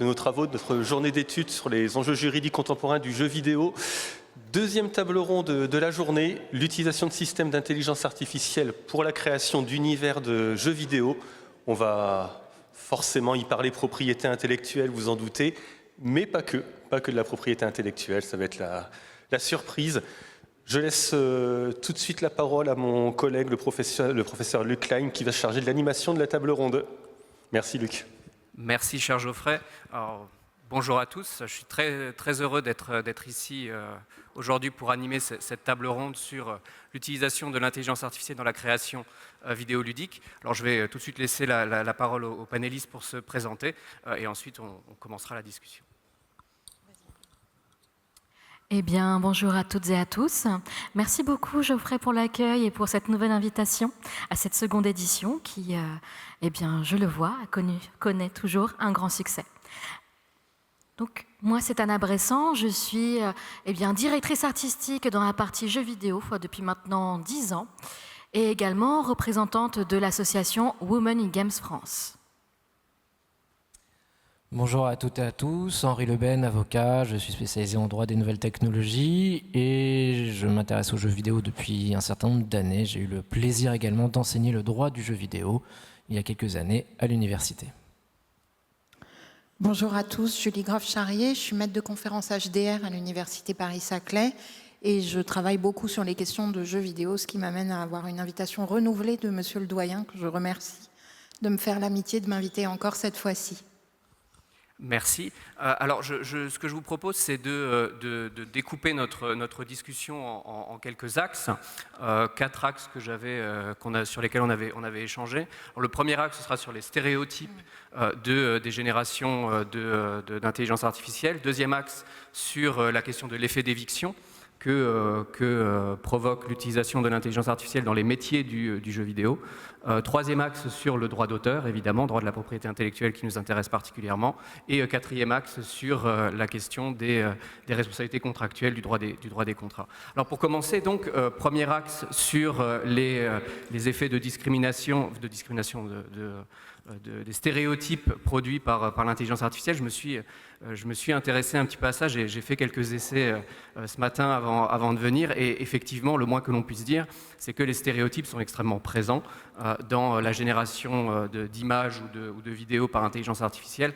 nos travaux, de notre journée d'études sur les enjeux juridiques contemporains du jeu vidéo. Deuxième table ronde de la journée, l'utilisation de systèmes d'intelligence artificielle pour la création d'univers de jeux vidéo. On va forcément y parler propriété intellectuelle, vous en doutez, mais pas que de la propriété intellectuelle, ça va être la surprise. Je laisse tout de suite la parole à mon collègue, le professeur Luc Klein, qui va se charger de l'animation de la table ronde. Merci Luc. Merci cher Geoffrey. Alors, bonjour à tous, je suis très heureux d'être ici aujourd'hui pour animer cette table ronde sur l'utilisation de l'intelligence artificielle dans la création vidéoludique. Alors je vais tout de suite laisser la parole aux panélistes pour se présenter et ensuite on commencera la discussion. Eh bien, bonjour à toutes et à tous. Merci beaucoup Geoffrey pour l'accueil et pour cette nouvelle invitation à cette seconde édition qui, eh bien, je le vois, connaît toujours un grand succès. Donc, moi, c'est Anna Bressan, je suis eh bien, directrice artistique dans la partie jeux vidéo depuis maintenant 10 ans et également représentante de l'association Women in Games France. Bonjour à toutes et à tous, Henri Leben, avocat, je suis spécialisé en droit des nouvelles technologies et je m'intéresse aux jeux vidéo depuis un certain nombre d'années. J'ai eu le plaisir également d'enseigner le droit du jeu vidéo il y a quelques années à l'université. Bonjour à tous, Julie Groff-Charrier, je suis maître de conférence HDR à l'université Paris-Saclay et je travaille beaucoup sur les questions de jeux vidéo, ce qui m'amène à avoir une invitation renouvelée de monsieur le doyen, que je remercie de me faire l'amitié de m'inviter encore cette fois-ci. Merci. Alors, ce que je vous propose, c'est de découper notre discussion en quelques axes, 4 axes sur lesquels on avait échangé. Alors, le premier axe, ce sera sur les stéréotypes des générations d'intelligence artificielle. Deuxième axe, sur la question de l'effet d'éviction que provoque l'utilisation de l'intelligence artificielle dans les métiers du jeu vidéo. Troisième axe sur le droit d'auteur, évidemment, droit de la propriété intellectuelle qui nous intéresse particulièrement. Et quatrième axe sur la question des responsabilités contractuelles du droit des contrats. Alors pour commencer, donc, premier axe sur les effets de discrimination des stéréotypes produits par l'intelligence artificielle. Je me suis intéressé un petit peu à ça, j'ai fait quelques essais ce matin avant de venir et effectivement le moins que l'on puisse dire c'est que les stéréotypes sont extrêmement présents dans la génération d'images ou de vidéos par intelligence artificielle.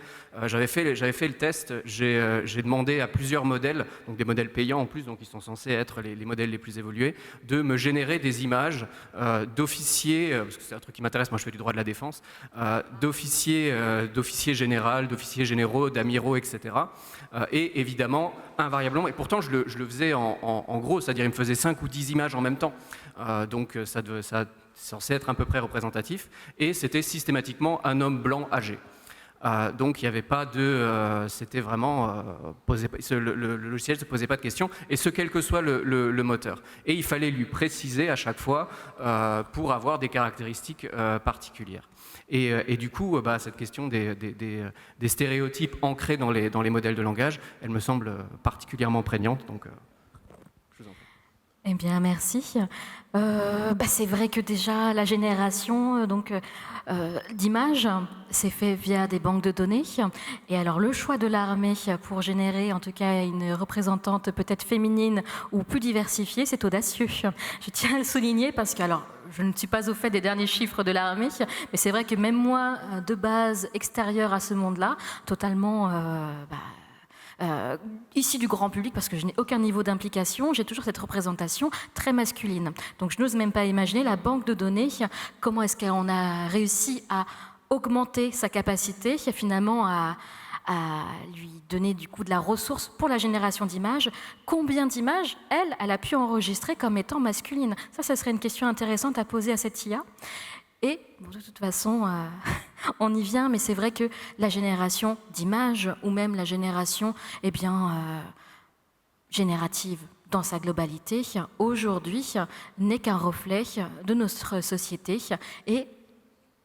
J'avais fait le test, j'ai demandé à plusieurs modèles, donc des modèles payants en plus, donc ils sont censés être les modèles les plus évolués, de me générer des images d'officiers, parce que c'est un truc qui m'intéresse, moi je fais du droit de la défense, d'officiers généraux, d'officiers généraux, d'amiraux, etc. Et évidemment, invariablement, et pourtant je le faisais en gros, c'est-à-dire il me faisait 5 ou 10 images en même temps, donc ça c'est censé être à peu près représentatif, et c'était systématiquement un homme blanc âgé. Donc il n'y avait pas c'était vraiment, le logiciel ne se posait pas de questions, et ce quel que soit le moteur. Et il fallait lui préciser à chaque fois pour avoir des caractéristiques particulières. Et du coup, cette question des stéréotypes ancrés dans les modèles de langage, elle me semble particulièrement prégnante. Donc, je vous en prie. Eh bien, merci. C'est vrai que déjà la génération d'images s'est fait via des banques de données. Et alors le choix de l'armée pour générer en tout cas une représentante peut-être féminine ou plus diversifiée, c'est audacieux. Je tiens à le souligner parce que alors je ne suis pas au fait des derniers chiffres de l'armée, mais c'est vrai que même moi, de base extérieure à ce monde-là, totalement ici du grand public, parce que je n'ai aucun niveau d'implication, j'ai toujours cette représentation très masculine. Donc je n'ose même pas imaginer la banque de données, comment est-ce qu'on a réussi à augmenter sa capacité, finalement à lui donner du coup de la ressource pour la génération d'images. Combien d'images, elle a pu enregistrer comme étant masculines? Ça serait une question intéressante à poser à cette IA. Et bon, de toute façon, on y vient, mais c'est vrai que la génération d'images, ou même la génération générative dans sa globalité, aujourd'hui, n'est qu'un reflet de notre société et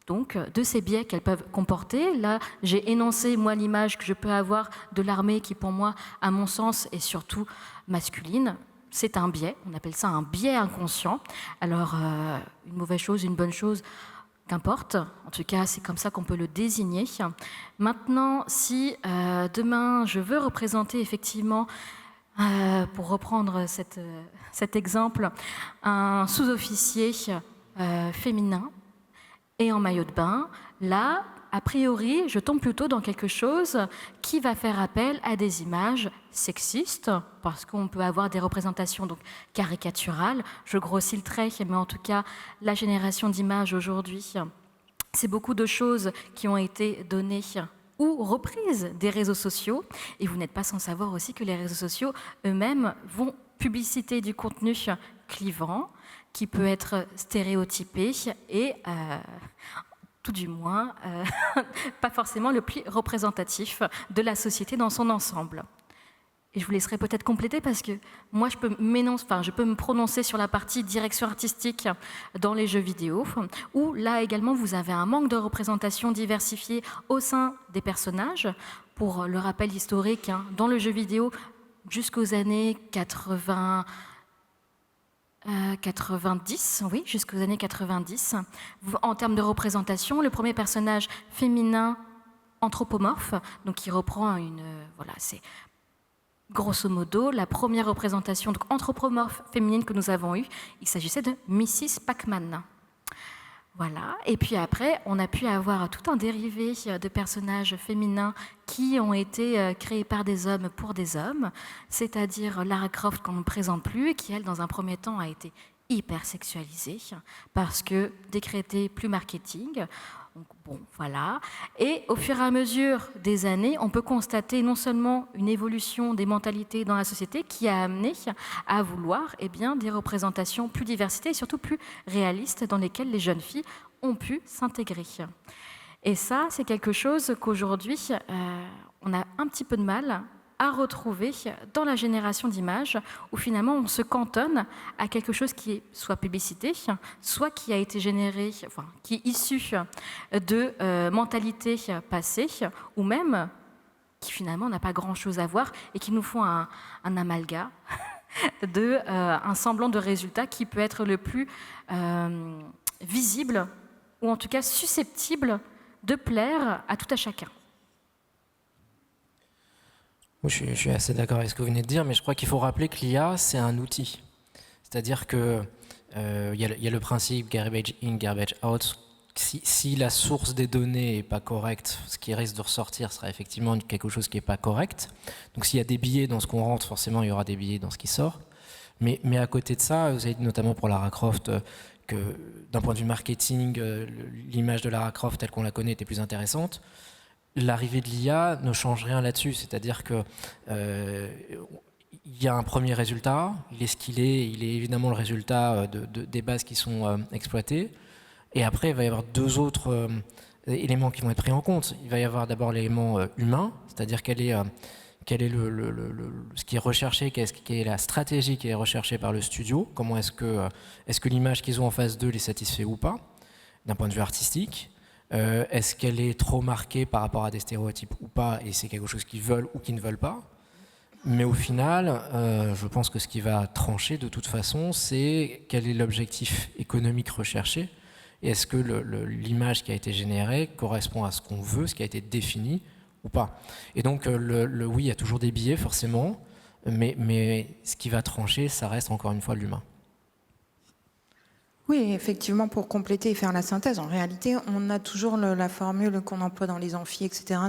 donc de ces biais qu'elles peuvent comporter. Là, j'ai énoncé, moi, l'image que je peux avoir de l'armée qui, pour moi, à mon sens, est surtout masculine. C'est un biais, on appelle ça un biais inconscient. Alors, une mauvaise chose, une bonne chose, Qu'importe, en tout cas, c'est comme ça qu'on peut le désigner. Maintenant, si demain, je veux représenter effectivement, pour reprendre cet exemple, un sous-officier féminin et en maillot de bain, là, a priori, je tombe plutôt dans quelque chose qui va faire appel à des images sexistes, parce qu'on peut avoir des représentations donc caricaturales. Je grossis le trait, mais en tout cas, la génération d'images aujourd'hui, c'est beaucoup de choses qui ont été données ou reprises des réseaux sociaux. Et vous n'êtes pas sans savoir aussi que les réseaux sociaux eux-mêmes vont publiciter du contenu clivant, qui peut être stéréotypé et tout du moins, pas forcément le plus représentatif de la société dans son ensemble. Et je vous laisserai peut-être compléter parce que moi, je peux me prononcer sur la partie direction artistique dans les jeux vidéo, où là également, vous avez un manque de représentation diversifiée au sein des personnages. Pour le rappel historique, dans le jeu vidéo, jusqu'aux années 90, oui, jusqu'aux années 90. En termes de représentation, le premier personnage féminin anthropomorphe, donc qui reprend c'est grosso modo la première représentation donc anthropomorphe féminine que nous avons eue. Il s'agissait de Mrs. Pac-Man. Voilà. Et puis après, on a pu avoir tout un dérivé de personnages féminins qui ont été créés par des hommes pour des hommes, c'est-à-dire Lara Croft qu'on ne présente plus et qui, elle, dans un premier temps, a été hyper sexualisée parce que décrétée plus marketing. Donc, bon, voilà. Et au fur et à mesure des années, on peut constater non seulement une évolution des mentalités dans la société qui a amené à vouloir des représentations plus diversité et surtout plus réalistes dans lesquelles les jeunes filles ont pu s'intégrer. Et ça, c'est quelque chose qu'aujourd'hui, on a un petit peu de mal à retrouver dans la génération d'images où finalement on se cantonne à quelque chose qui est soit publicité, soit qui a été généré, qui est issu de mentalités passées ou même qui finalement n'a pas grand-chose à voir et qui nous font un amalgame de un semblant de résultat qui peut être le plus visible ou en tout cas susceptible de plaire à tout à chacun. Moi, je suis assez d'accord avec ce que vous venez de dire, mais je crois qu'il faut rappeler que l'IA, c'est un outil. C'est-à-dire que y a le principe garbage in, garbage out. Si la source des données n'est pas correcte, ce qui risque de ressortir sera effectivement quelque chose qui n'est pas correct. Donc s'il y a des biais dans ce qu'on rentre, forcément, il y aura des biais dans ce qui sort. Mais à côté de ça, vous avez dit notamment pour Lara Croft que d'un point de vue marketing, l'image de Lara Croft telle qu'on la connaît était plus intéressante. L'arrivée de l'IA ne change rien là-dessus, c'est-à-dire que il y a un premier résultat, il est ce qu'il est, il est évidemment le résultat des bases qui sont exploitées, et après il va y avoir deux autres éléments qui vont être pris en compte. Il va y avoir d'abord l'élément humain, c'est-à-dire quel est ce qui est recherché, quelle est la stratégie qui est recherchée par le studio, comment est-ce que l'image qu'ils ont en face d'eux les satisfait ou pas, d'un point de vue artistique. Est-ce qu'elle est trop marquée par rapport à des stéréotypes ou pas, et c'est quelque chose qu'ils veulent ou qu'ils ne veulent pas. Mais au final, je pense que ce qui va trancher de toute façon, c'est quel est l'objectif économique recherché, et est-ce que l'image qui a été générée correspond à ce qu'on veut, ce qui a été défini ou pas. Et donc, oui, il y a toujours des biais forcément, mais ce qui va trancher, ça reste encore une fois l'humain. Oui, effectivement, pour compléter et faire la synthèse, en réalité, on a toujours la formule qu'on emploie dans les amphis, etc.,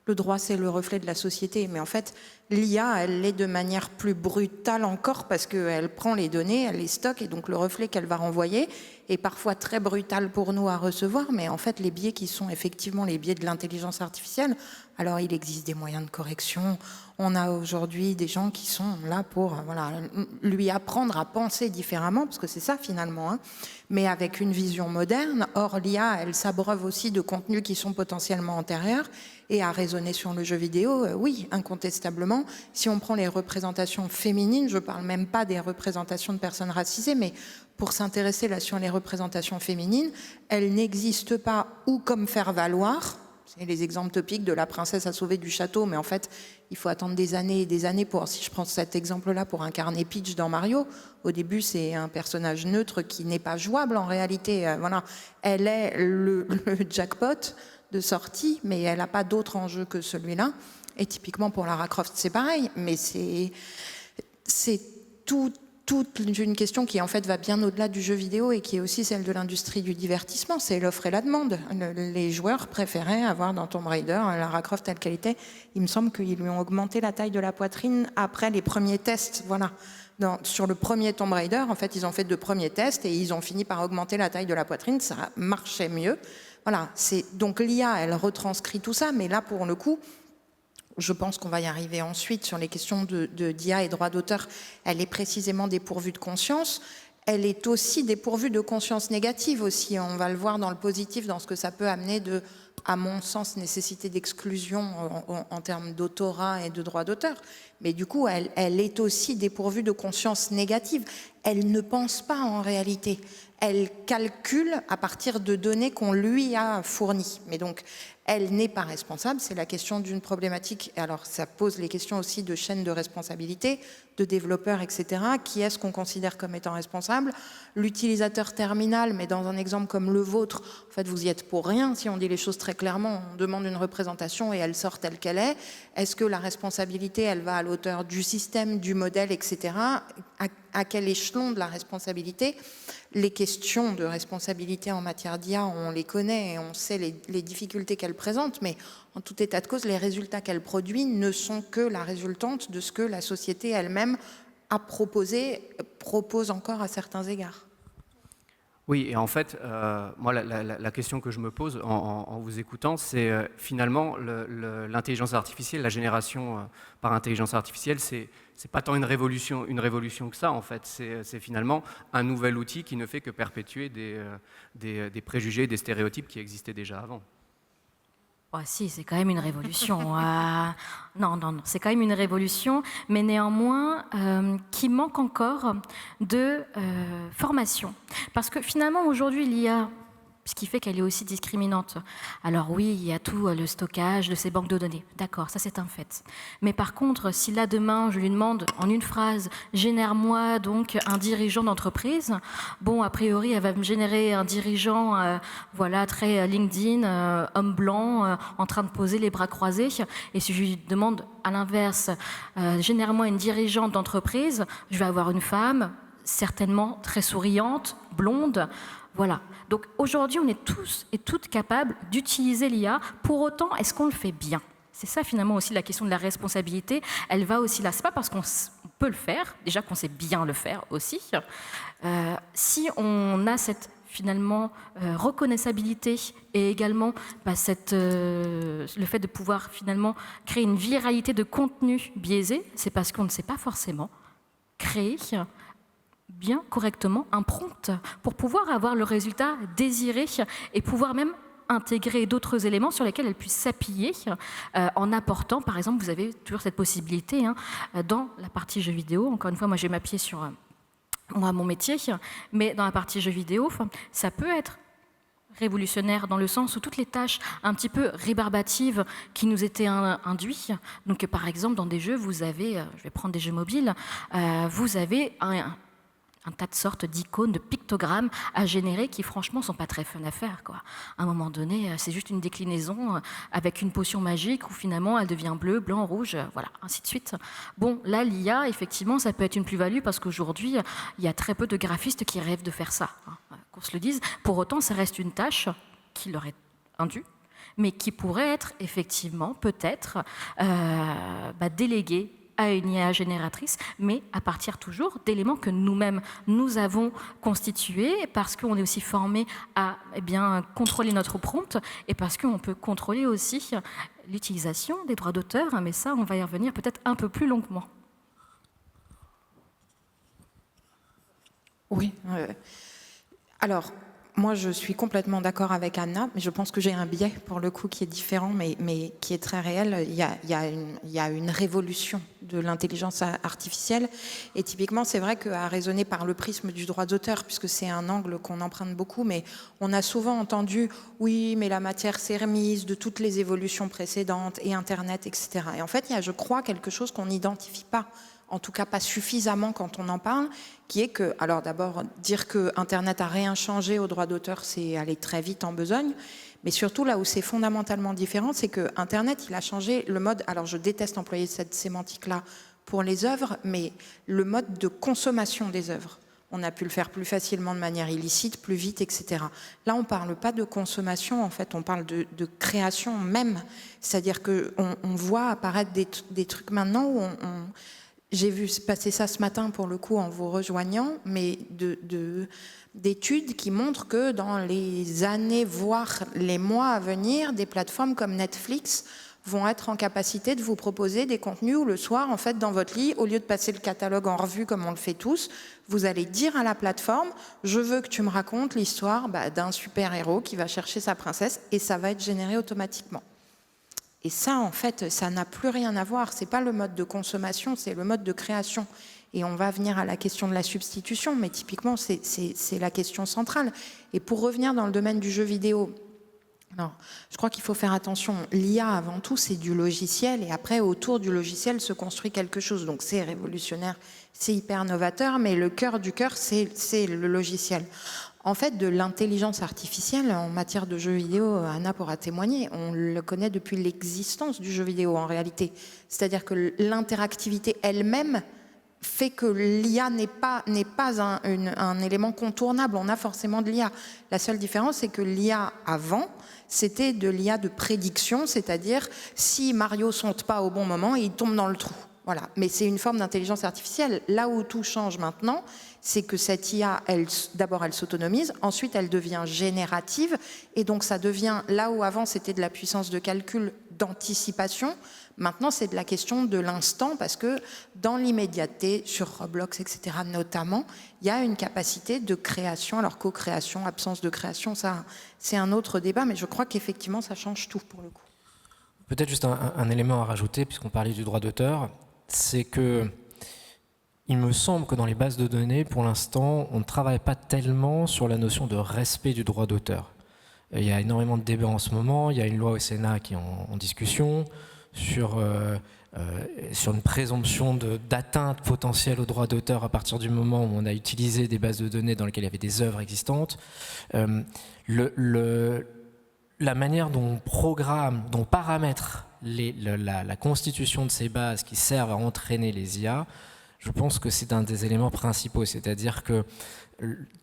le droit, c'est le reflet de la société. Mais en fait, l'IA, elle l'est de manière plus brutale encore parce qu'elle prend les données, elle les stocke, et donc le reflet qu'elle va renvoyer est parfois très brutal pour nous à recevoir, mais en fait, les biais qui sont effectivement les biais de l'intelligence artificielle, alors il existe des moyens de correction. On a aujourd'hui des gens qui sont là pour lui apprendre à penser différemment, parce que c'est ça finalement, mais avec une vision moderne. Or, l'IA, elle s'abreuve aussi de contenus qui sont potentiellement antérieurs, et à raisonner sur le jeu vidéo, oui, incontestablement. Si on prend les représentations féminines, je ne parle même pas des représentations de personnes racisées, mais pour s'intéresser là sur les représentations féminines, elles n'existent pas ou comme faire valoir, c'est les exemples topiques de la princesse à sauver du château, mais en fait, il faut attendre des années et des années pour, si je prends cet exemple-là, pour incarner Peach dans Mario. Au début, c'est un personnage neutre qui n'est pas jouable en réalité. Voilà, elle est le jackpot de sortie, mais elle n'a pas d'autre enjeu que celui-là. Et typiquement pour Lara Croft, c'est pareil, mais c'est toute une question qui en fait va bien au-delà du jeu vidéo et qui est aussi celle de l'industrie du divertissement, c'est l'offre et la demande. Les joueurs préféraient avoir dans Tomb Raider Lara Croft telle qu'elle était. Il me semble qu'ils lui ont augmenté la taille de la poitrine après les premiers tests. Voilà. Sur le premier Tomb Raider, en fait, ils ont fait de premiers tests et ils ont fini par augmenter la taille de la poitrine. Ça marchait mieux. Voilà. Donc l'IA, elle retranscrit tout ça, mais là, pour le coup, je pense qu'on va y arriver ensuite sur les questions d'IA et droit d'auteur. Elle est précisément dépourvue de conscience. Elle est aussi dépourvue de conscience négative aussi. On va le voir dans le positif, dans ce que ça peut amener de, à mon sens, nécessité d'exclusion en termes d'autorat et de droit d'auteur. Mais du coup, elle est aussi dépourvue de conscience négative. Elle ne pense pas en réalité. Elle calcule à partir de données qu'on lui a fournies. Mais donc, elle n'est pas responsable. C'est la question d'une problématique. Alors, ça pose les questions aussi de chaîne de responsabilité, de développeurs, etc. Qui est-ce qu'on considère comme étant responsable? L'utilisateur terminal, mais dans un exemple comme le vôtre, en fait, vous y êtes pour rien. Si on dit les choses très clairement, on demande une représentation et elle sort telle qu'elle est. Est-ce que la responsabilité, elle va à l'auteur du système, du modèle, etc. À quel échelon de la responsabilité? Les questions de responsabilité en matière d'IA, on les connaît et on sait les difficultés qu'elles présentent, mais en tout état de cause, les résultats qu'elle produit ne sont que la résultante de ce que la société elle-même a proposé, propose encore à certains égards. Oui, et en fait, moi, la question que je me pose en vous écoutant, c'est finalement l'intelligence artificielle, la génération par intelligence artificielle, c'est pas tant une révolution que ça, en fait. C'est finalement un nouvel outil qui ne fait que perpétuer des préjugés, des stéréotypes qui existaient déjà avant. Oh, si, c'est quand même une révolution. Non, c'est quand même une révolution, mais néanmoins qui manque encore de formation. Parce que finalement, aujourd'hui, l'IA, ce qui fait qu'elle est aussi discriminante. Alors oui, il y a tout le stockage de ces banques de données. D'accord, ça c'est un fait. Mais par contre, si là demain, je lui demande en une phrase, génère-moi donc un dirigeant d'entreprise, bon, a priori, elle va me générer un dirigeant, voilà, très LinkedIn, homme blanc, en train de poser les bras croisés. Et si je lui demande à l'inverse, génère-moi une dirigeante d'entreprise, je vais avoir une femme, certainement très souriante, blonde. Voilà. Donc aujourd'hui, on est tous et toutes capables d'utiliser l'IA. Pour autant, est-ce qu'on le fait bien? C'est ça finalement aussi la question de la responsabilité. Elle va aussi là. C'est pas parce qu'on peut le faire, déjà qu'on sait bien le faire aussi. Si on a cette finalement reconnaissabilité et également le fait de pouvoir finalement créer une viralité de contenu biaisé, c'est parce qu'on ne sait pas forcément créer bien correctement un prompt pour pouvoir avoir le résultat désiré et pouvoir même intégrer d'autres éléments sur lesquels elle puisse s'appuyer en apportant, par exemple, vous avez toujours cette possibilité dans la partie jeux vidéo. Encore une fois, moi, je vais m'appuyer sur mon métier, mais dans la partie jeux vidéo, ça peut être révolutionnaire dans le sens où toutes les tâches un petit peu rébarbatives qui nous étaient induites, donc par exemple dans des jeux, vous avez, je vais prendre des jeux mobiles, vous avez un tas de sortes d'icônes, de pictogrammes à générer qui franchement sont pas très fun à faire, quoi. À un moment donné, c'est juste une déclinaison avec une potion magique où finalement elle devient bleue, blanc, rouge, voilà, ainsi de suite. Bon, là l'IA, effectivement, ça peut être une plus-value parce qu'aujourd'hui, il y a très peu de graphistes qui rêvent de faire ça, qu'on se le dise. Pour autant, ça reste une tâche qui leur est indue, mais qui pourrait être effectivement, peut-être, déléguée à une IA génératrice, mais à partir toujours d'éléments que nous-mêmes, nous avons constitués, parce qu'on est aussi formé à contrôler notre prompt, et parce qu'on peut contrôler aussi l'utilisation des droits d'auteur, mais ça, on va y revenir peut-être un peu plus longuement. Oui. Alors, moi, je suis complètement d'accord avec Anna, mais je pense que j'ai un biais, pour le coup, qui est différent, mais qui est très réel. Il y a une révolution de l'intelligence artificielle. Et typiquement, c'est vrai qu'à raisonner par le prisme du droit d'auteur, puisque c'est un angle qu'on emprunte beaucoup, mais on a souvent entendu, oui, mais la matière s'est remise de toutes les évolutions précédentes, et Internet, etc. Et en fait, il y a, je crois, quelque chose qu'on n'identifie pas, en tout cas pas suffisamment quand on en parle, qui est que, alors d'abord, dire que Internet a rien changé au droit d'auteur, c'est aller très vite en besogne, mais surtout là où c'est fondamentalement différent, c'est que Internet, il a changé le mode, alors je déteste employer cette sémantique-là pour les œuvres, mais le mode de consommation des œuvres. On a pu le faire plus facilement de manière illicite, plus vite, etc. Là, on ne parle pas de consommation, en fait, on parle de création même. C'est-à-dire qu'on voit apparaître des trucs maintenant où j'ai vu passer ça ce matin, pour le coup, en vous rejoignant, mais d'études qui montrent que dans les années, voire les mois à venir, des plateformes comme Netflix vont être en capacité de vous proposer des contenus où le soir, en fait, dans votre lit, au lieu de passer le catalogue en revue comme on le fait tous, vous allez dire à la plateforme, je veux que tu me racontes l'histoire d'un super-héros qui va chercher sa princesse, et ça va être généré automatiquement. Et ça, en fait, ça n'a plus rien à voir. C'est pas le mode de consommation, c'est le mode de création. Et on va venir à la question de la substitution, mais typiquement, c'est la question centrale. Et pour revenir dans le domaine du jeu vidéo, alors, je crois qu'il faut faire attention. L'IA, avant tout, c'est du logiciel, et après, autour du logiciel, se construit quelque chose. Donc, c'est révolutionnaire, c'est hyper novateur, mais le cœur du cœur, c'est le logiciel. En fait, de l'intelligence artificielle en matière de jeux vidéo, Anna pourra témoigner, on le connaît depuis l'existence du jeu vidéo en réalité. C'est-à-dire que l'interactivité elle-même fait que l'IA n'est pas un élément contournable. On a forcément de l'IA. La seule différence, c'est que l'IA avant, c'était de l'IA de prédiction, c'est-à-dire si Mario saute pas au bon moment, il tombe dans le trou. Voilà. Mais c'est une forme d'intelligence artificielle. Là où tout change maintenant, c'est que cette IA, d'abord elle s'autonomise, ensuite elle devient générative, et donc ça devient, là où avant c'était de la puissance de calcul, d'anticipation, maintenant c'est de la question de l'instant, parce que dans l'immédiateté, sur Roblox, etc. notamment, il y a une capacité de création, alors co-création, absence de création, ça c'est un autre débat, mais je crois qu'effectivement ça change tout pour le coup. Peut-être juste un élément à rajouter, puisqu'on parlait du droit d'auteur, c'est que il me semble que dans les bases de données, pour l'instant, on ne travaille pas tellement sur la notion de respect du droit d'auteur. Il y a énormément de débats en ce moment, il y a une loi au Sénat qui est en discussion sur une présomption d'atteinte potentielle au droit d'auteur à partir du moment où on a utilisé des bases de données dans lesquelles il y avait des œuvres existantes. La manière dont on programme, dont on paramètre la constitution de ces bases qui servent à entraîner les IA, je pense que c'est un des éléments principaux. C'est-à-dire que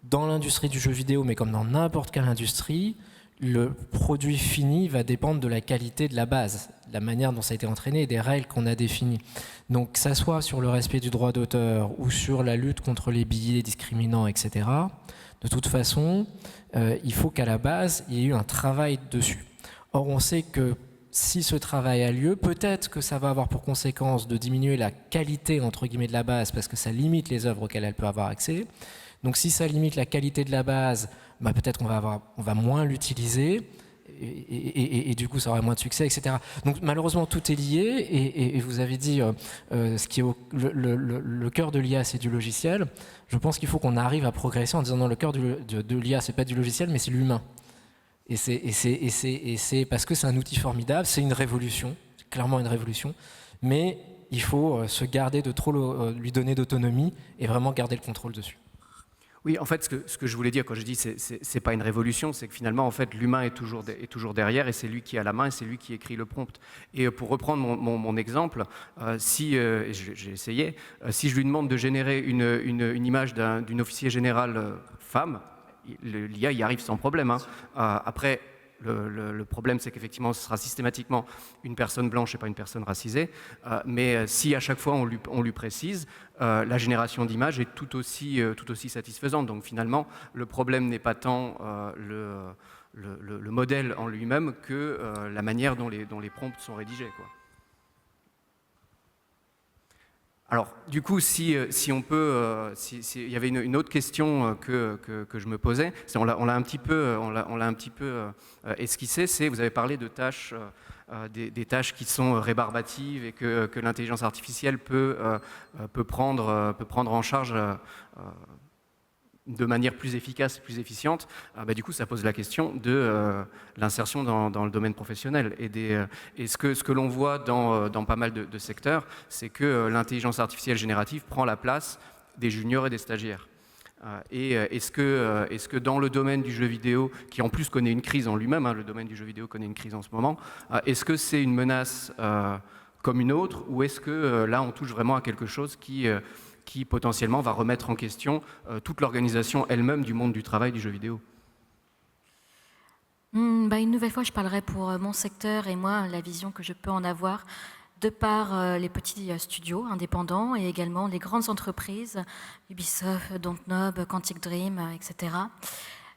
dans l'industrie du jeu vidéo, mais comme dans n'importe quelle industrie, le produit fini va dépendre de la qualité de la base, de la manière dont ça a été entraîné et des règles qu'on a définies. Donc que ça soit sur le respect du droit d'auteur ou sur la lutte contre les billets discriminants, etc., de toute façon, il faut qu'à la base, il y ait eu un travail dessus. Or, on sait que si ce travail a lieu, peut-être que ça va avoir pour conséquence de diminuer la qualité, entre guillemets, de la base, parce que ça limite les œuvres auxquelles elle peut avoir accès. Donc si ça limite la qualité de la base, peut-être qu'on va moins l'utiliser, et du coup ça aura moins de succès, etc. Donc malheureusement tout est lié, et vous avez dit ce qui est le cœur de l'IA, c'est du logiciel. Je pense qu'il faut qu'on arrive à progresser en disant non, le cœur de l'IA, c'est pas du logiciel, mais c'est l'humain. Et c'est parce que c'est un outil formidable, c'est une révolution, c'est clairement une révolution, mais il faut se garder de trop lui donner d'autonomie et vraiment garder le contrôle dessus. Oui, en fait, ce que je voulais dire quand je dis c'est pas une révolution, c'est que finalement, en fait, l'humain est toujours derrière, et c'est lui qui a la main, et c'est lui qui écrit le prompt. Et pour reprendre mon exemple, j'ai essayé, si je lui demande de générer une image d'une officier générale femme, l'IA y arrive sans problème. Après, le problème, c'est qu'effectivement, ce sera systématiquement une personne blanche et pas une personne racisée. Mais si à chaque fois on lui précise, la génération d'images est tout aussi satisfaisante. Donc finalement, le problème n'est pas tant le modèle en lui-même que la manière dont les prompts sont rédigés, quoi. Alors, du coup, si on peut, il y avait une autre question que je me posais, on l'a un petit peu esquissé, c'est, vous avez parlé de tâches, des tâches qui sont rébarbatives et que l'intelligence artificielle peut prendre en charge de manière plus efficace, plus efficiente. Du coup, ça pose la question de l'insertion dans le domaine professionnel. Et ce que l'on voit dans pas mal de secteurs, c'est que l'intelligence artificielle générative prend la place des juniors et des stagiaires. Est-ce que dans le domaine du jeu vidéo, qui en plus connaît une crise en lui-même, le domaine du jeu vidéo connaît une crise en ce moment, est-ce que c'est une menace comme une autre, ou est-ce que là on touche vraiment à quelque chose qui potentiellement va remettre en question toute l'organisation elle-même du monde du travail du jeu vidéo? Une nouvelle fois, je parlerai pour mon secteur et moi, la vision que je peux en avoir de par les petits studios indépendants et également les grandes entreprises, Ubisoft, Dontnod, Quantic Dream, etc.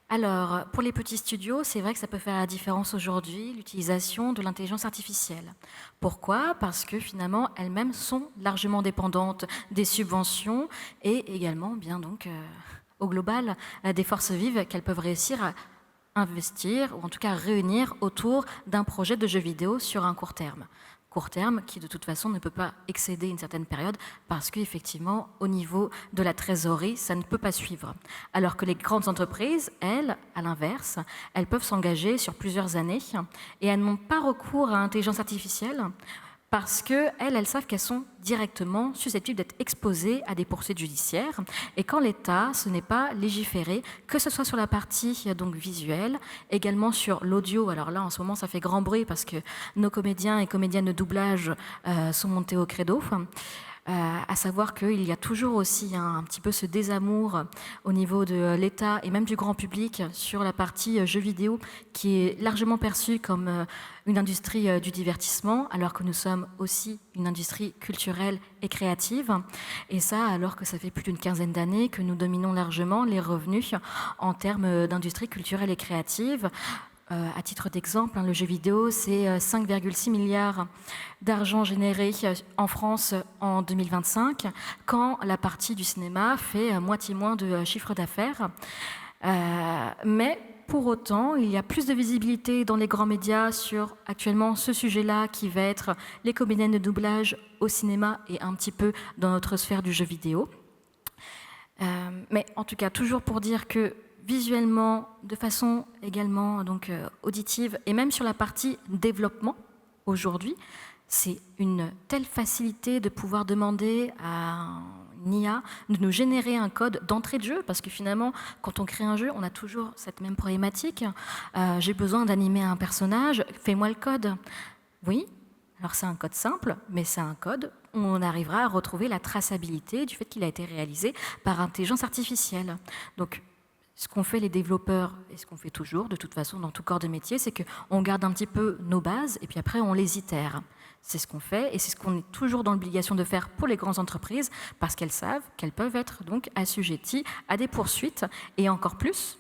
Alors, pour les petits studios, c'est vrai que ça peut faire la différence aujourd'hui, l'utilisation de l'intelligence artificielle. Pourquoi? Parce que finalement, elles-mêmes sont largement dépendantes des subventions et également, bien donc, au global, des forces vives qu'elles peuvent réussir à investir ou en tout cas réunir autour d'un projet de jeu vidéo sur un court terme. Court terme qui de toute façon ne peut pas excéder une certaine période parce qu'effectivement au niveau de la trésorerie ça ne peut pas suivre. Alors que les grandes entreprises, elles, à l'inverse, elles peuvent s'engager sur plusieurs années et elles n'ont pas recours à l'intelligence artificielle parce qu'elles savent qu'elles sont directement susceptibles d'être exposées à des poursuites judiciaires. Et quand l'État, ce n'est pas légiféré, que ce soit sur la partie donc visuelle, également sur l'audio. Alors là, en ce moment, ça fait grand bruit parce que nos comédiens et comédiennes de doublage sont montés au credo. À savoir qu'il y a toujours aussi un petit peu ce désamour au niveau de l'État et même du grand public sur la partie jeux vidéo qui est largement perçue comme une industrie du divertissement alors que nous sommes aussi une industrie culturelle et créative. Et ça alors que ça fait plus d'une quinzaine d'années que nous dominons largement les revenus en termes d'industrie culturelle et créative. À titre d'exemple, le jeu vidéo, c'est 5,6 milliards d'argent généré en France en 2025, quand la partie du cinéma fait moitié moins de chiffre d'affaires. Mais pour autant, il y a plus de visibilité dans les grands médias sur actuellement ce sujet-là qui va être les comédiennes de doublage au cinéma et un petit peu dans notre sphère du jeu vidéo. Mais en tout cas, toujours pour dire que visuellement, de façon également donc, auditive, et même sur la partie développement, aujourd'hui, c'est une telle facilité de pouvoir demander à une IA de nous générer un code d'entrée de jeu, parce que finalement, quand on crée un jeu, on a toujours cette même problématique. J'ai besoin d'animer un personnage, fais-moi le code. Oui, alors c'est un code simple, mais c'est un code où on arrivera à retrouver la traçabilité du fait qu'il a été réalisé par intelligence artificielle. Donc, ce qu'ont fait les développeurs, et ce qu'on fait toujours, de toute façon, dans tout corps de métier, c'est qu'on garde un petit peu nos bases, et puis après, on les itère. C'est ce qu'on fait, et c'est ce qu'on est toujours dans l'obligation de faire pour les grandes entreprises, parce qu'elles savent qu'elles peuvent être donc assujetties à des poursuites, et encore plus,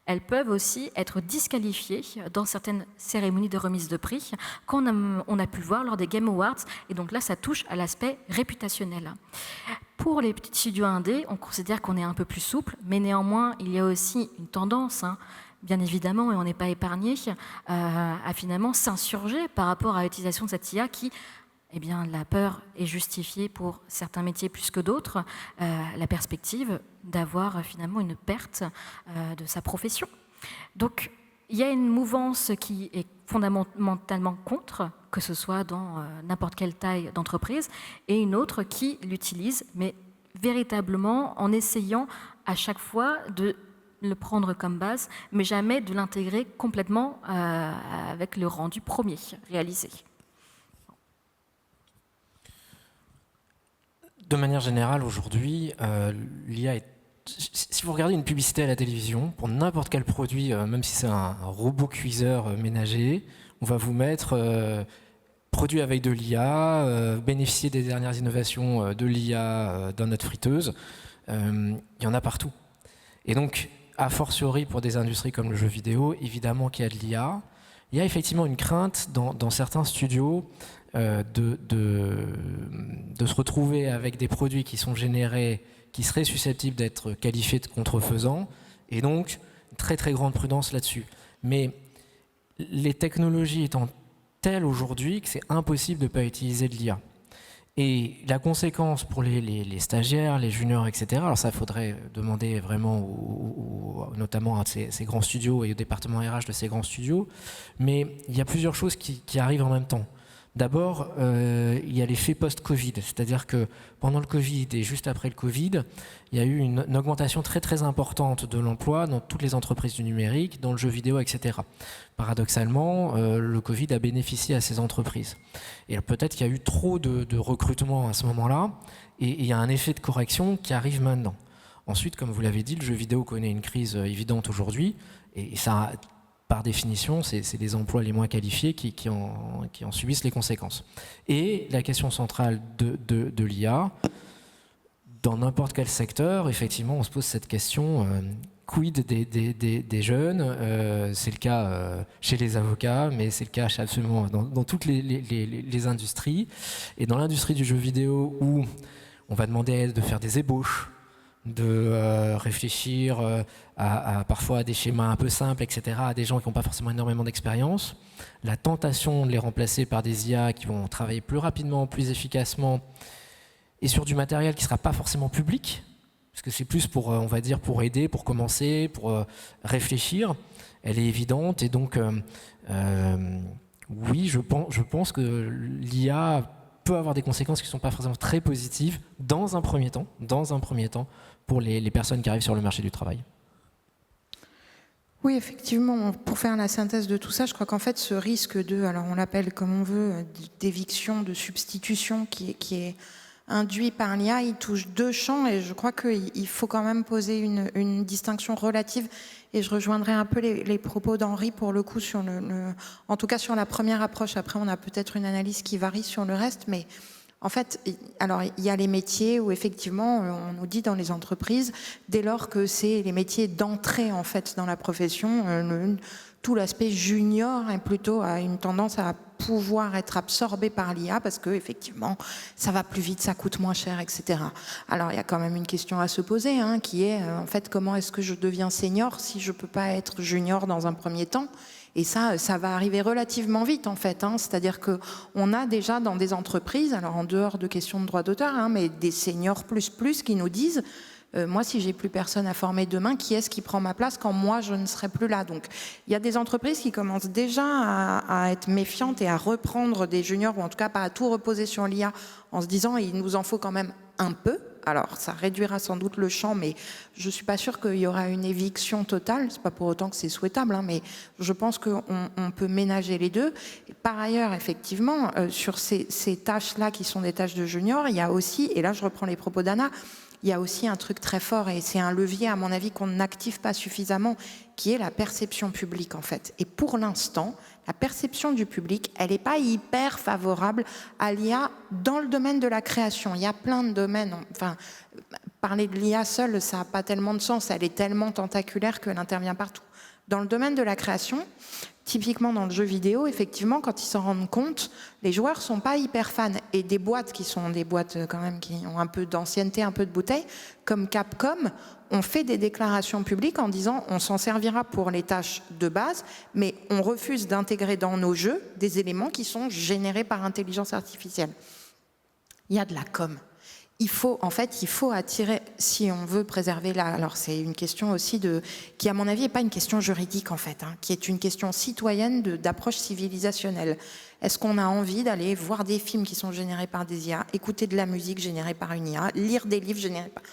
elles peuvent aussi être disqualifiées dans certaines cérémonies de remise de prix, qu'on a pu voir lors des Game Awards, et donc là, ça touche à l'aspect réputationnel. Pour les petits studios indés, on considère qu'on est un peu plus souple, mais néanmoins, il y a aussi une tendance, bien évidemment, et on n'est pas épargné, à finalement s'insurger par rapport à l'utilisation de cette IA qui, eh bien, la peur est justifiée pour certains métiers plus que d'autres, la perspective d'avoir finalement une perte de sa profession. Donc, il y a une mouvance qui est fondamentalement contre, que ce soit dans n'importe quelle taille d'entreprise, et une autre qui l'utilise, mais véritablement en essayant à chaque fois de le prendre comme base, mais jamais de l'intégrer complètement avec le rendu premier réalisé. De manière générale, aujourd'hui, l'IA est... Si vous regardez une publicité à la télévision, pour n'importe quel produit, même si c'est un robot cuiseur ménager, on va vous mettre produit avec de l'IA, bénéficier des dernières innovations de l'IA dans notre friteuse. Il y en a partout. Et donc, a fortiori pour des industries comme le jeu vidéo, évidemment qu'il y a de l'IA, Il y a effectivement une crainte dans certains studios de se retrouver avec des produits qui sont générés, qui seraient susceptibles d'être qualifiés de contrefaisants, et donc une très très grande prudence là-dessus. Mais les technologies étant telles aujourd'hui que c'est impossible de ne pas utiliser de l'IA. Et la conséquence pour les stagiaires, les juniors, etc., alors ça, il faudrait demander vraiment notamment à ces grands studios et au département RH de ces grands studios, mais il y a plusieurs choses qui arrivent en même temps. D'abord, il y a l'effet post-Covid, c'est-à-dire que pendant le Covid et juste après le Covid, il y a eu une augmentation très très importante de l'emploi dans toutes les entreprises du numérique, dans le jeu vidéo, etc. Paradoxalement, le Covid a bénéficié à ces entreprises. Et peut-être qu'il y a eu trop de recrutement à ce moment-là, et il y a un effet de correction qui arrive maintenant. Ensuite, comme vous l'avez dit, le jeu vidéo connaît une crise évidente aujourd'hui, et ça, par définition, c'est les emplois les moins qualifiés qui en subissent les conséquences. Et la question centrale de l'IA, dans n'importe quel secteur, effectivement, on se pose cette question, quid des jeunes, c'est le cas chez les avocats, mais c'est le cas absolument dans toutes les industries. Et dans l'industrie du jeu vidéo, où on va demander de faire des ébauches, de réfléchir parfois à des schémas un peu simples, etc., à des gens qui n'ont pas forcément énormément d'expérience. La tentation de les remplacer par des IA qui vont travailler plus rapidement, plus efficacement, et sur du matériel qui ne sera pas forcément public, parce que c'est plus pour, on va dire, pour aider, pour commencer, pour réfléchir, elle est évidente. Et donc, oui, je pense que l'IA peut avoir des conséquences qui ne sont pas forcément très positives dans un premier temps, pour les personnes qui arrivent sur le marché du travail. Oui, effectivement, pour faire la synthèse de tout ça, je crois qu'en fait, ce risque alors on l'appelle comme on veut, d'éviction, de substitution qui est induit par l'IA, il touche deux champs, et je crois qu'il faut quand même poser une distinction relative, et je rejoindrai un peu les propos d'Henri pour le coup, en tout cas sur la première approche. Après, on a peut-être une analyse qui varie sur le reste, mais en fait, alors il y a les métiers où effectivement, on nous dit dans les entreprises, dès lors que c'est les métiers d'entrée en fait dans la profession, tout l'aspect junior est plutôt à une tendance à pouvoir être absorbé par l'IA parce que effectivement, ça va plus vite, ça coûte moins cher, etc. Alors il y a quand même une question à se poser, qui est en fait comment est-ce que je deviens senior si je peux pas être junior dans un premier temps? Et ça va arriver relativement vite en fait. C'est-à-dire qu'on a déjà dans des entreprises, alors en dehors de questions de droit d'auteur, mais des seniors plus qui nous disent moi, si j'ai plus personne à former demain, qui est-ce qui prend ma place quand moi je ne serai plus là? Donc, il y a des entreprises qui commencent déjà à être méfiantes et à reprendre des juniors, ou en tout cas pas à tout reposer sur l'IA, en se disant il nous en faut quand même un peu. Alors, ça réduira sans doute le champ, mais je ne suis pas sûre qu'il y aura une éviction totale. C'est pas pour autant que c'est souhaitable, mais je pense qu'on peut ménager les deux. Et par ailleurs, effectivement, sur ces tâches-là qui sont des tâches de junior, il y a aussi, et là je reprends les propos d'Anna, il y a aussi un truc très fort, et c'est un levier, à mon avis, qu'on n'active pas suffisamment, qui est la perception publique, en fait. Et pour l'instant, la perception du public, elle n'est pas hyper favorable à l'IA dans le domaine de la création. Il y a plein de domaines. Enfin, parler de l'IA seule, ça n'a pas tellement de sens. Elle est tellement tentaculaire qu'elle intervient partout. Dans le domaine de la création, typiquement dans le jeu vidéo, effectivement, quand ils s'en rendent compte, les joueurs ne sont pas hyper fans. Et des boîtes qui sont des boîtes quand même qui ont un peu d'ancienneté, un peu de bouteille, comme Capcom, ont fait des déclarations publiques en disant on s'en servira pour les tâches de base, mais on refuse d'intégrer dans nos jeux des éléments qui sont générés par intelligence artificielle. Il y a de la com. Il faut attirer, si on veut préserver alors c'est une question aussi qui à mon avis n'est pas une question juridique en fait, qui est une question citoyenne d'approche civilisationnelle. Est-ce qu'on a envie d'aller voir des films qui sont générés par des IA, écouter de la musique générée par une IA, lire des livres générés par...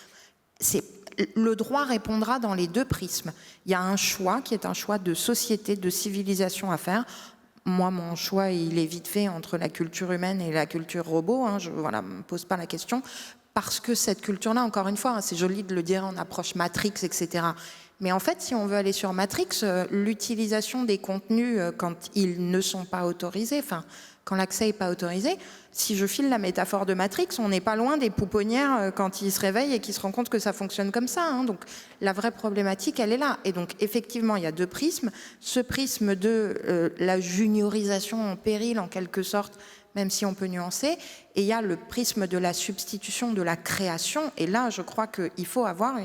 Le droit répondra dans les deux prismes. Il y a un choix qui est un choix de société, de civilisation à faire. Moi, mon choix, il est vite fait entre la culture humaine et la culture robot. Je ne me pose pas la question. Parce que cette culture-là, encore une fois, c'est joli de le dire en approche Matrix, etc. Mais en fait, si on veut aller sur Matrix, l'utilisation des contenus quand ils ne sont pas autorisés, quand l'accès n'est pas autorisé. Si je file la métaphore de Matrix, on n'est pas loin des pouponnières quand ils se réveillent et qu'ils se rendent compte que ça fonctionne comme ça. Hein. Donc la vraie problématique, elle est là. Et donc effectivement, il y a deux prismes. Ce prisme de la juniorisation en péril, en quelque sorte, même si on peut nuancer, et il y a le prisme de la substitution, de la création. Et là, je crois qu'il faut avoir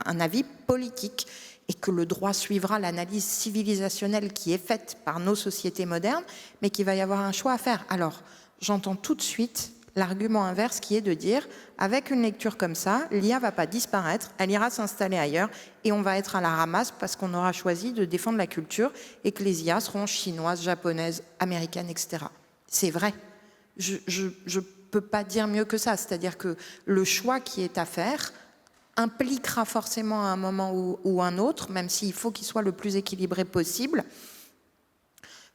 un avis politique et que le droit suivra l'analyse civilisationnelle qui est faite par nos sociétés modernes, mais qu'il va y avoir un choix à faire. Alors, j'entends tout de suite l'argument inverse qui est de dire, avec une lecture comme ça, l'IA ne va pas disparaître, elle ira s'installer ailleurs et on va être à la ramasse parce qu'on aura choisi de défendre la culture et que les IA seront chinoises, japonaises, américaines, etc. C'est vrai. Je ne peux pas dire mieux que ça. C'est-à-dire que le choix qui est à faire impliquera forcément à un moment ou un autre, même s'il faut qu'il soit le plus équilibré possible.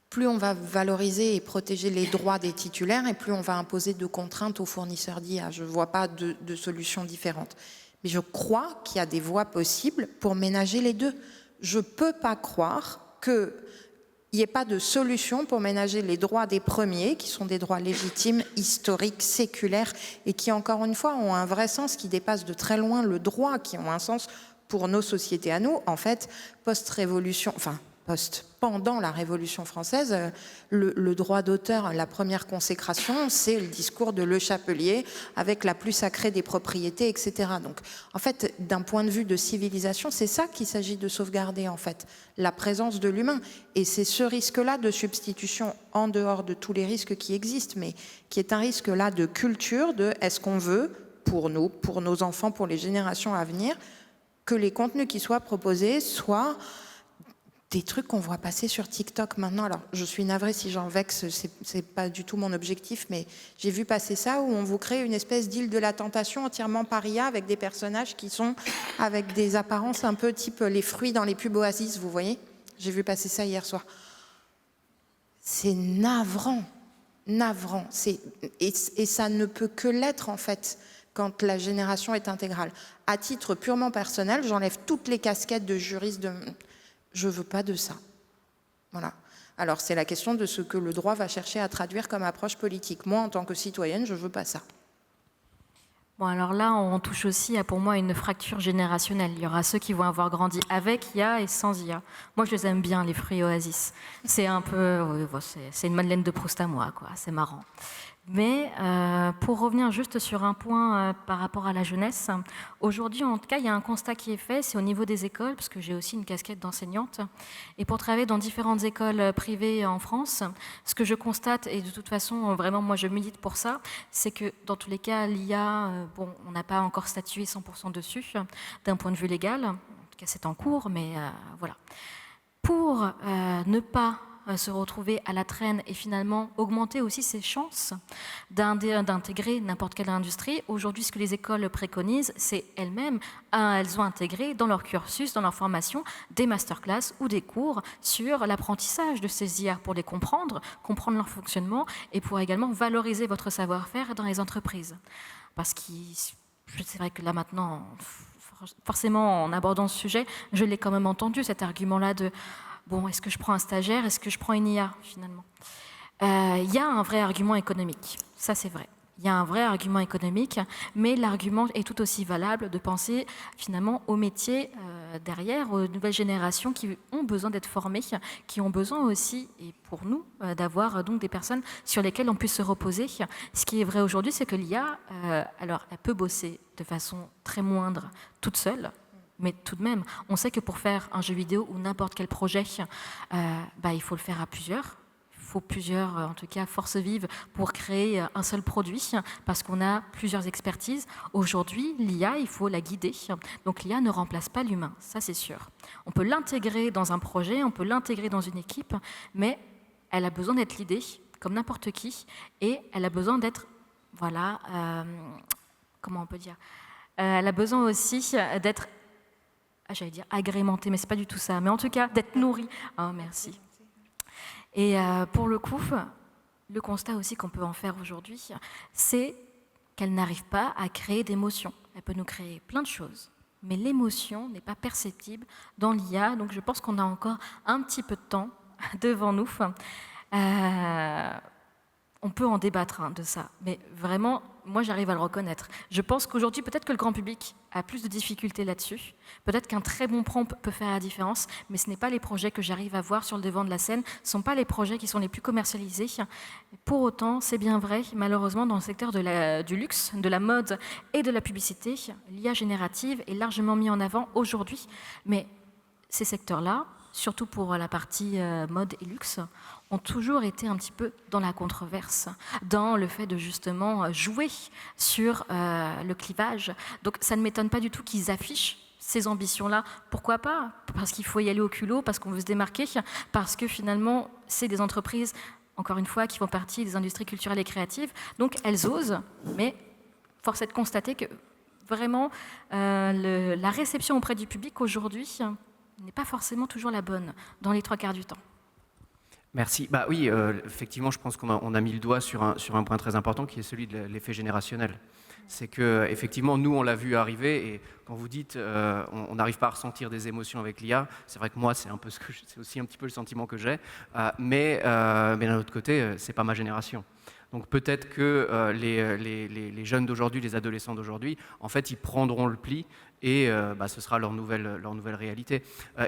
Plus on va valoriser et protéger les droits des titulaires et plus on va imposer de contraintes aux fournisseurs d'IA. Je ne vois pas de solution différente. Mais je crois qu'il y a des voies possibles pour ménager les deux. Je ne peux pas croire qu'il n'y ait pas de solution pour ménager les droits des premiers, qui sont des droits légitimes, historiques, séculaires, et qui, encore une fois, ont un vrai sens qui dépasse de très loin le droit, qui ont un sens pour nos sociétés à nous. En fait, post-révolution, pendant la Révolution française, le droit d'auteur, la première consécration, c'est le discours de Le Chapelier avec la plus sacrée des propriétés, etc. Donc, en fait, d'un point de vue de civilisation, c'est ça qu'il s'agit de sauvegarder, en fait, la présence de l'humain. Et c'est ce risque-là de substitution, en dehors de tous les risques qui existent, mais qui est un risque-là de culture, de est-ce qu'on veut, pour nous, pour nos enfants, pour les générations à venir, que les contenus qui soient proposés soient des trucs qu'on voit passer sur TikTok maintenant. Alors, je suis navrée si j'en vexe, c'est pas du tout mon objectif, mais j'ai vu passer ça où on vous crée une espèce d'île de la tentation entièrement par IA avec des personnages qui sont avec des apparences un peu type les fruits dans les pubs Oasis, vous voyez? J'ai vu passer ça hier soir. C'est navrant, navrant. Et ça ne peut que l'être, en fait, quand la génération est intégrale. À titre purement personnel, j'enlève toutes les casquettes de juriste, je ne veux pas de ça. Voilà. Alors, c'est la question de ce que le droit va chercher à traduire comme approche politique. Moi, en tant que citoyenne, je ne veux pas ça. Bon, alors là, on touche aussi à, pour moi, une fracture générationnelle. Il y aura ceux qui vont avoir grandi avec IA et sans IA. Moi, je les aime bien, les fruits Oasis. C'est un peu... c'est une Madeleine de Proust à moi, quoi. C'est marrant. Mais pour revenir juste sur un point par rapport à la jeunesse, aujourd'hui, en tout cas, il y a un constat qui est fait, c'est au niveau des écoles, parce que j'ai aussi une casquette d'enseignante. Et pour travailler dans différentes écoles privées en France, ce que je constate, et de toute façon, vraiment, moi, je milite pour ça, c'est que dans tous les cas, l'IA, bon, on n'a pas encore statué 100% dessus, d'un point de vue légal. En tout cas, c'est en cours, mais voilà. Pour ne pas se retrouver à la traîne et finalement augmenter aussi ses chances d'intégrer n'importe quelle industrie. Aujourd'hui, ce que les écoles préconisent, c'est elles-mêmes, elles ont intégré dans leur cursus, dans leur formation, des masterclass ou des cours sur l'apprentissage de ces IA pour les comprendre leur fonctionnement et pour également valoriser votre savoir-faire dans les entreprises. Parce que c'est vrai que là maintenant, forcément en abordant ce sujet, je l'ai quand même entendu cet argument-là de bon, est-ce que je prends un stagiaire, est-ce que je prends une IA finalement? Il y a un vrai argument économique, ça c'est vrai. Il y a un vrai argument économique, mais l'argument est tout aussi valable de penser finalement aux métiers derrière, aux nouvelles générations qui ont besoin d'être formées, qui ont besoin aussi, et pour nous, d'avoir donc des personnes sur lesquelles on puisse se reposer. Ce qui est vrai aujourd'hui, c'est que l'IA, alors elle peut bosser de façon très moindre toute seule, mais tout de même, on sait que pour faire un jeu vidéo ou n'importe quel projet, il faut le faire à plusieurs. Il faut plusieurs, en tout cas, forces vives pour créer un seul produit, parce qu'on a plusieurs expertises. Aujourd'hui, l'IA, il faut la guider. Donc l'IA ne remplace pas l'humain, ça c'est sûr. On peut l'intégrer dans un projet, on peut l'intégrer dans une équipe, mais elle a besoin d'être guidée, comme n'importe qui, et elle a besoin d'être, voilà, comment on peut dire, elle a besoin aussi d'être j'allais dire agrémenté, mais c'est pas du tout ça. Mais en tout cas, d'être nourri. Oh, merci. Et pour le coup, le constat aussi qu'on peut en faire aujourd'hui, c'est qu'elle n'arrive pas à créer d'émotion. Elle peut nous créer plein de choses, mais l'émotion n'est pas perceptible dans l'IA. Donc je pense qu'on a encore un petit peu de temps devant nous. on peut en débattre de ça, mais vraiment, moi j'arrive à le reconnaître. Je pense qu'aujourd'hui, peut-être que le grand public a plus de difficultés là-dessus, peut-être qu'un très bon prompt peut faire la différence, mais ce n'est pas les projets que j'arrive à voir sur le devant de la scène, ce ne sont pas les projets qui sont les plus commercialisés. Pour autant, c'est bien vrai, malheureusement, dans le secteur du luxe, de la mode et de la publicité, l'IA générative est largement mise en avant aujourd'hui, mais ces secteurs-là, surtout pour la partie mode et luxe, ont toujours été un petit peu dans la controverse, dans le fait de justement jouer sur le clivage. Donc ça ne m'étonne pas du tout qu'ils affichent ces ambitions-là. Pourquoi pas? Parce qu'il faut y aller au culot, parce qu'on veut se démarquer, parce que finalement, c'est des entreprises, encore une fois, qui font partie des industries culturelles et créatives. Donc elles osent, mais force est de constater que vraiment, la réception auprès du public aujourd'hui n'est pas forcément toujours la bonne dans les 3/4 du temps. Merci. Bah oui, effectivement, je pense qu'on a mis le doigt sur un point très important qui est celui de l'effet générationnel. C'est que effectivement, nous, on l'a vu arriver et quand vous dites on n'arrive pas à ressentir des émotions avec l'IA, c'est vrai que moi, c'est aussi un petit peu le sentiment que j'ai, mais d'un autre côté, c'est pas ma génération. Donc peut-être que les jeunes d'aujourd'hui, les adolescents d'aujourd'hui, en fait, ils prendront le pli et ce sera leur nouvelle réalité.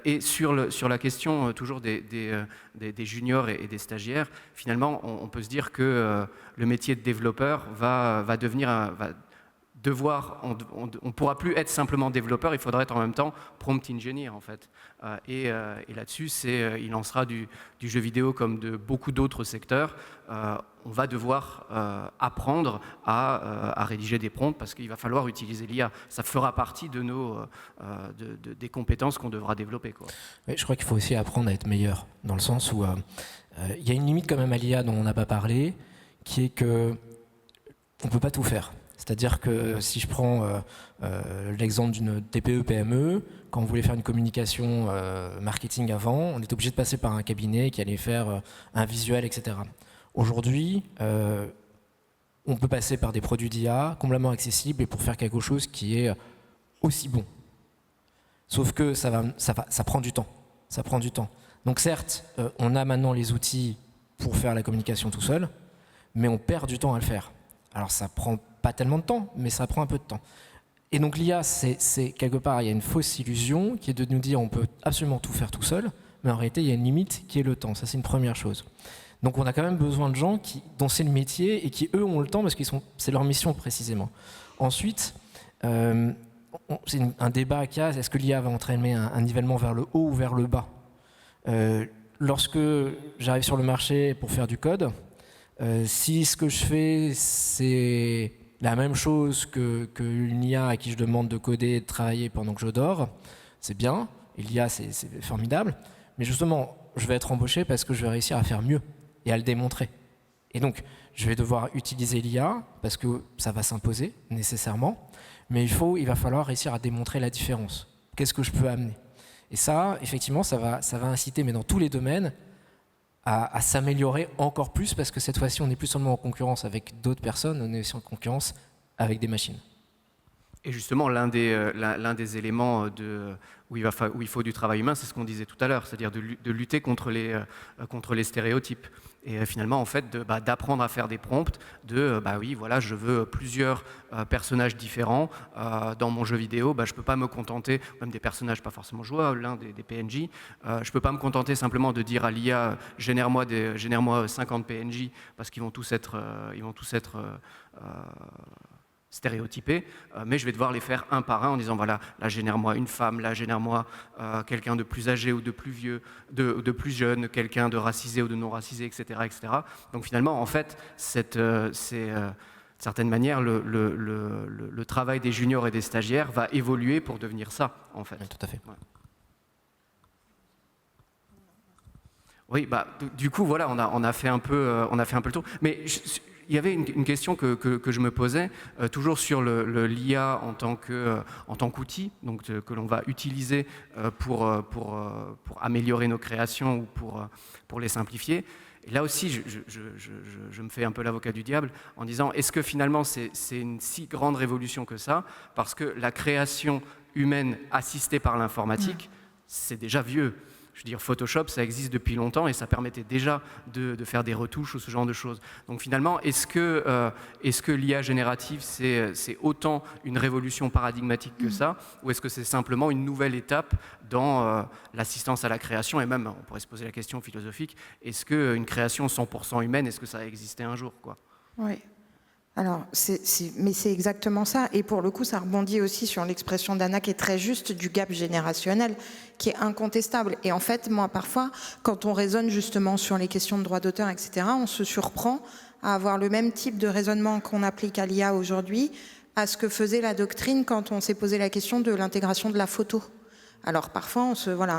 Et sur la question toujours des juniors et des stagiaires, finalement, on peut se dire que le métier de développeur va devoir, on pourra plus être simplement développeur, il faudra être en même temps prompt engineer en fait. Et là-dessus, il en sera du jeu vidéo comme de beaucoup d'autres secteurs. On va devoir apprendre à rédiger des prompts parce qu'il va falloir utiliser l'IA. Ça fera partie de des compétences qu'on devra développer, quoi. Mais je crois qu'il faut aussi apprendre à être meilleur, dans le sens où il y a une limite quand même à l'IA dont on n'a pas parlé, qui est qu'on ne peut pas tout faire. C'est-à-dire que si je prends l'exemple d'une TPE-PME, quand on voulait faire une communication marketing avant, on était obligé de passer par un cabinet qui allait faire un visuel, etc. Aujourd'hui, on peut passer par des produits d'IA complètement accessibles et pour faire quelque chose qui est aussi bon. Sauf que ça prend du temps. Ça prend du temps. Donc certes, on a maintenant les outils pour faire la communication tout seul, mais on perd du temps à le faire. Alors ça prend pas tellement de temps, mais ça prend un peu de temps. Et donc l'IA, c'est quelque part, il y a une fausse illusion qui est de nous dire on peut absolument tout faire tout seul, mais en réalité, il y a une limite qui est le temps. Ça, c'est une première chose. Donc on a quand même besoin de gens dont c'est le métier et qui, eux, ont le temps parce que c'est leur mission précisément. Ensuite, c'est un débat qu'il y a, est-ce que l'IA va entraîner un nivellement vers le haut ou vers le bas? Lorsque j'arrive sur le marché pour faire du code, si ce que je fais, c'est la même chose qu'une IA à qui je demande de coder et de travailler pendant que je dors, c'est bien, et l'IA c'est formidable, mais justement, je vais être embauché parce que je vais réussir à faire mieux et à le démontrer. Et donc, je vais devoir utiliser l'IA parce que ça va s'imposer nécessairement, mais il va falloir réussir à démontrer la différence. Qu'est-ce que je peux amener? Et ça, effectivement, ça va inciter, mais dans tous les domaines, à s'améliorer encore plus parce que cette fois-ci, on n'est plus seulement en concurrence avec d'autres personnes, on est aussi en concurrence avec des machines. Et justement, l'un des éléments où il faut du travail humain, c'est ce qu'on disait tout à l'heure, c'est-à-dire de lutter contre les stéréotypes. Et finalement, en fait, d'apprendre à faire des prompts, oui, voilà, je veux plusieurs personnages différents dans mon jeu vidéo, je ne peux pas me contenter, même des personnages pas forcément jouables, des PNJ, je ne peux pas me contenter simplement de dire à l'IA, génère-moi 50 PNJ, parce qu'ils vont tous être stéréotypés, mais je vais devoir les faire un par un en disant voilà, là génère-moi une femme, là génère-moi quelqu'un de plus âgé ou de plus vieux, de plus jeune, quelqu'un de racisé ou de non racisé, etc. etc. Donc finalement, en fait, c'est d'une certaine manière, le travail des juniors et des stagiaires va évoluer pour devenir ça, en fait. Oui, tout à fait. Ouais. Oui, du coup, voilà, on a fait un peu le tour. Mais il y avait une question que je me posais, toujours sur l'IA en tant qu'outil, donc que l'on va utiliser pour améliorer nos créations ou pour les simplifier. Et là aussi, je me fais un peu l'avocat du diable en disant, est-ce que finalement c'est une si grande révolution que ça? Parce que la création humaine assistée par l'informatique, c'est déjà vieux. je veux dire, Photoshop, ça existe depuis longtemps et ça permettait déjà de faire des retouches ou ce genre de choses. Donc finalement, est-ce que l'IA générative, c'est autant une révolution paradigmatique que ça, ou est-ce que c'est simplement une nouvelle étape dans l'assistance à la création, et même, on pourrait se poser la question philosophique, est-ce qu'une création 100% humaine, est-ce que ça a existé un jour, quoi? Oui. Alors, mais c'est exactement ça. Et pour le coup, ça rebondit aussi sur l'expression d'Anna qui est très juste du gap générationnel, qui est incontestable. Et en fait, moi, parfois, quand on raisonne justement sur les questions de droit d'auteur, etc., on se surprend à avoir le même type de raisonnement qu'on applique à l'IA aujourd'hui, à ce que faisait la doctrine quand on s'est posé la question de l'intégration de la photo. Alors parfois,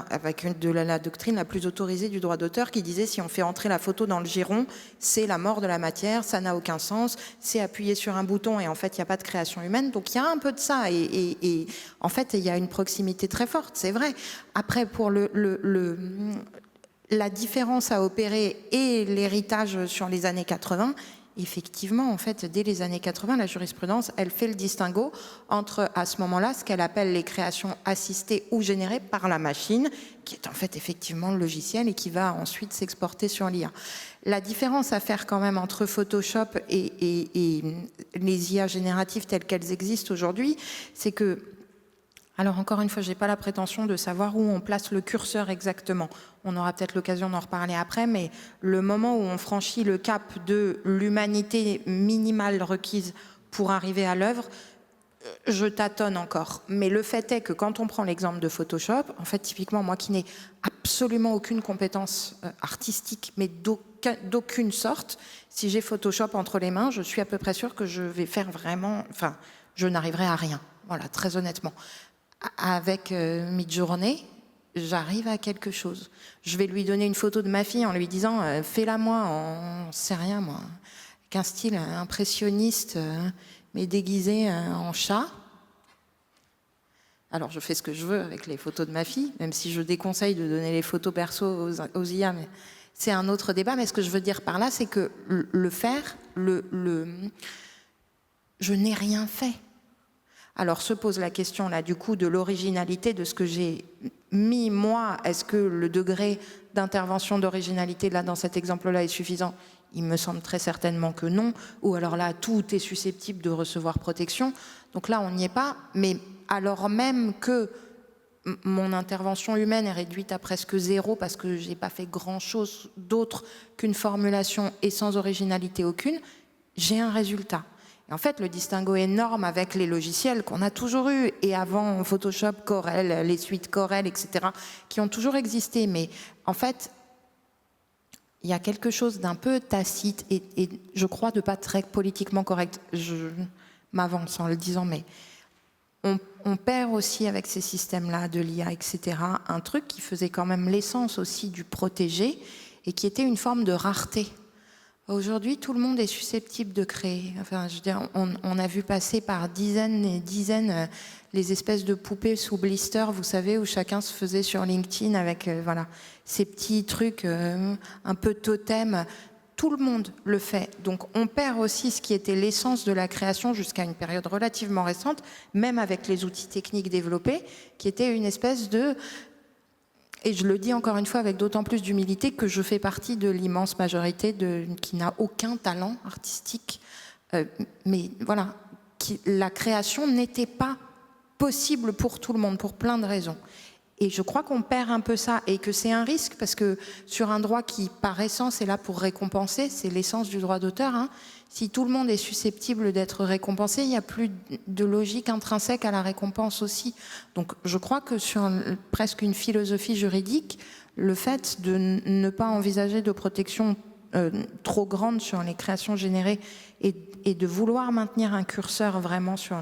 avec la doctrine la plus autorisée du droit d'auteur qui disait si on fait entrer la photo dans le giron, c'est la mort de la matière, ça n'a aucun sens, c'est appuyer sur un bouton et en fait, il n'y a pas de création humaine. Donc il y a un peu de ça et en fait, il y a une proximité très forte, c'est vrai. Après, pour la différence à opérer et l'héritage sur les années 80, effectivement, en fait, dès les années 80, la jurisprudence, elle fait le distinguo entre, à ce moment-là, ce qu'elle appelle les créations assistées ou générées par la machine, qui est en fait effectivement le logiciel et qui va ensuite s'exporter sur l'IA. La différence à faire quand même entre Photoshop et les IA génératives telles qu'elles existent aujourd'hui, c'est que, alors encore une fois, je n'ai pas la prétention de savoir où on place le curseur exactement. On aura peut-être l'occasion d'en reparler après, mais le moment où on franchit le cap de l'humanité minimale requise pour arriver à l'œuvre, je tâtonne encore. Mais le fait est que quand on prend l'exemple de Photoshop, en fait, typiquement, moi qui n'ai absolument aucune compétence artistique, mais d'aucune sorte, si j'ai Photoshop entre les mains, je suis à peu près sûre que je vais faire vraiment... Enfin, je n'arriverai à rien. Voilà, très honnêtement. Avec Midjourney, j'arrive à quelque chose. Je vais lui donner une photo de ma fille en lui disant fais-la moi en sais rien moi, avec un style impressionniste mais déguisé en chat. Alors je fais ce que je veux avec les photos de ma fille, même si je déconseille de donner les photos perso aux IA, mais c'est un autre débat. Mais ce que je veux dire par là, c'est que je n'ai rien fait. Alors se pose la question là du coup de l'originalité de ce que j'ai mis moi. Est-ce que le degré d'intervention d'originalité là dans cet exemple-là est suffisant? Il me semble très certainement que non. Ou alors là tout est susceptible de recevoir protection. Donc là on n'y est pas. Mais alors même que mon intervention humaine est réduite à presque zéro parce que j'ai pas fait grand-chose d'autre qu'une formulation et sans originalité aucune, j'ai un résultat. Et en fait, le distinguo énorme avec les logiciels qu'on a toujours eu, et avant Photoshop, Corel, les suites Corel, etc., qui ont toujours existé. Mais en fait, il y a quelque chose d'un peu tacite et je crois de pas très politiquement correct. Je m'avance en le disant, mais on perd aussi avec ces systèmes-là de l'IA, etc., un truc qui faisait quand même l'essence aussi du protégé et qui était une forme de rareté. Aujourd'hui, tout le monde est susceptible de créer. Enfin, je veux dire, on a vu passer par dizaines et dizaines les espèces de poupées sous blister, vous savez, où chacun se faisait sur LinkedIn avec voilà, ces petits trucs un peu totems. Tout le monde le fait. Donc on perd aussi ce qui était l'essence de la création jusqu'à une période relativement récente, même avec les outils techniques développés, qui était une espèce de... Et je le dis encore une fois avec d'autant plus d'humilité que je fais partie de l'immense majorité qui n'a aucun talent artistique. Mais voilà, la création n'était pas possible pour tout le monde, pour plein de raisons. Et je crois qu'on perd un peu ça et que c'est un risque parce que sur un droit qui, par essence, est là pour récompenser, c'est l'essence du droit d'auteur, hein, si tout le monde est susceptible d'être récompensé, il n'y a plus de logique intrinsèque à la récompense aussi. Donc je crois que sur presque une philosophie juridique, le fait de ne pas envisager de protection trop grande sur les créations générées et de vouloir maintenir un curseur vraiment sur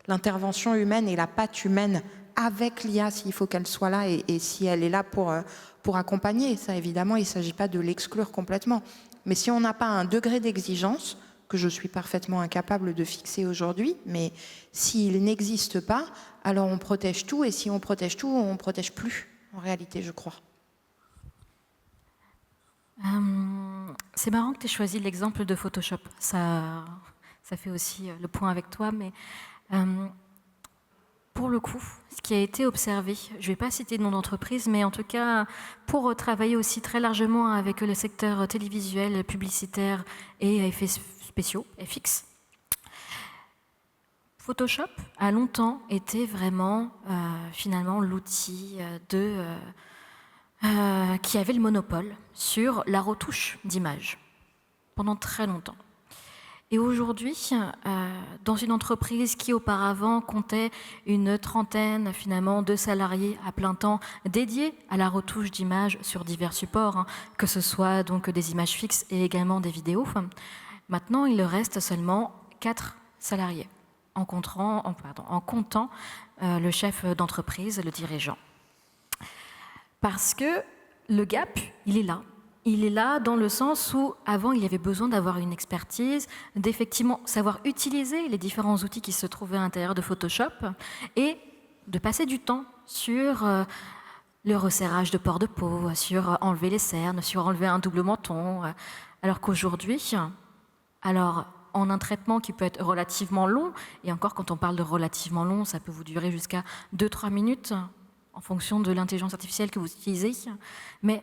l'intervention humaine et la patte humaine avec l'IA s'il faut qu'elle soit là et si elle est là pour accompagner. Ça, évidemment, il ne s'agit pas de l'exclure complètement. Mais si on n'a pas un degré d'exigence, que je suis parfaitement incapable de fixer aujourd'hui, mais s'il n'existe pas, alors on protège tout, et si on protège tout, on ne protège plus, en réalité, je crois. C'est marrant que tu aies choisi l'exemple de Photoshop. Ça fait aussi le point avec toi, mais... Pour le coup, ce qui a été observé, je ne vais pas citer de nom d'entreprise, mais en tout cas, pour travailler aussi très largement avec le secteur télévisuel, publicitaire et effets spéciaux, FX, Photoshop a longtemps été vraiment finalement l'outil qui avait le monopole sur la retouche d'image pendant très longtemps. Et aujourd'hui, dans une entreprise qui auparavant comptait une trentaine finalement de salariés à plein temps dédiés à la retouche d'images sur divers supports, que ce soit donc des images fixes et également des vidéos, maintenant il reste seulement 4 salariés en comptant le chef d'entreprise, le dirigeant. Parce que le gap, il est là. Il est là dans le sens où, avant, il y avait besoin d'avoir une expertise, d'effectivement savoir utiliser les différents outils qui se trouvaient à l'intérieur de Photoshop et de passer du temps sur le resserrage de pores de peau, sur enlever les cernes, sur enlever un double menton. Alors qu'aujourd'hui, en un traitement qui peut être relativement long, et encore quand on parle de relativement long, ça peut vous durer jusqu'à 2-3 minutes en fonction de l'intelligence artificielle que vous utilisez, mais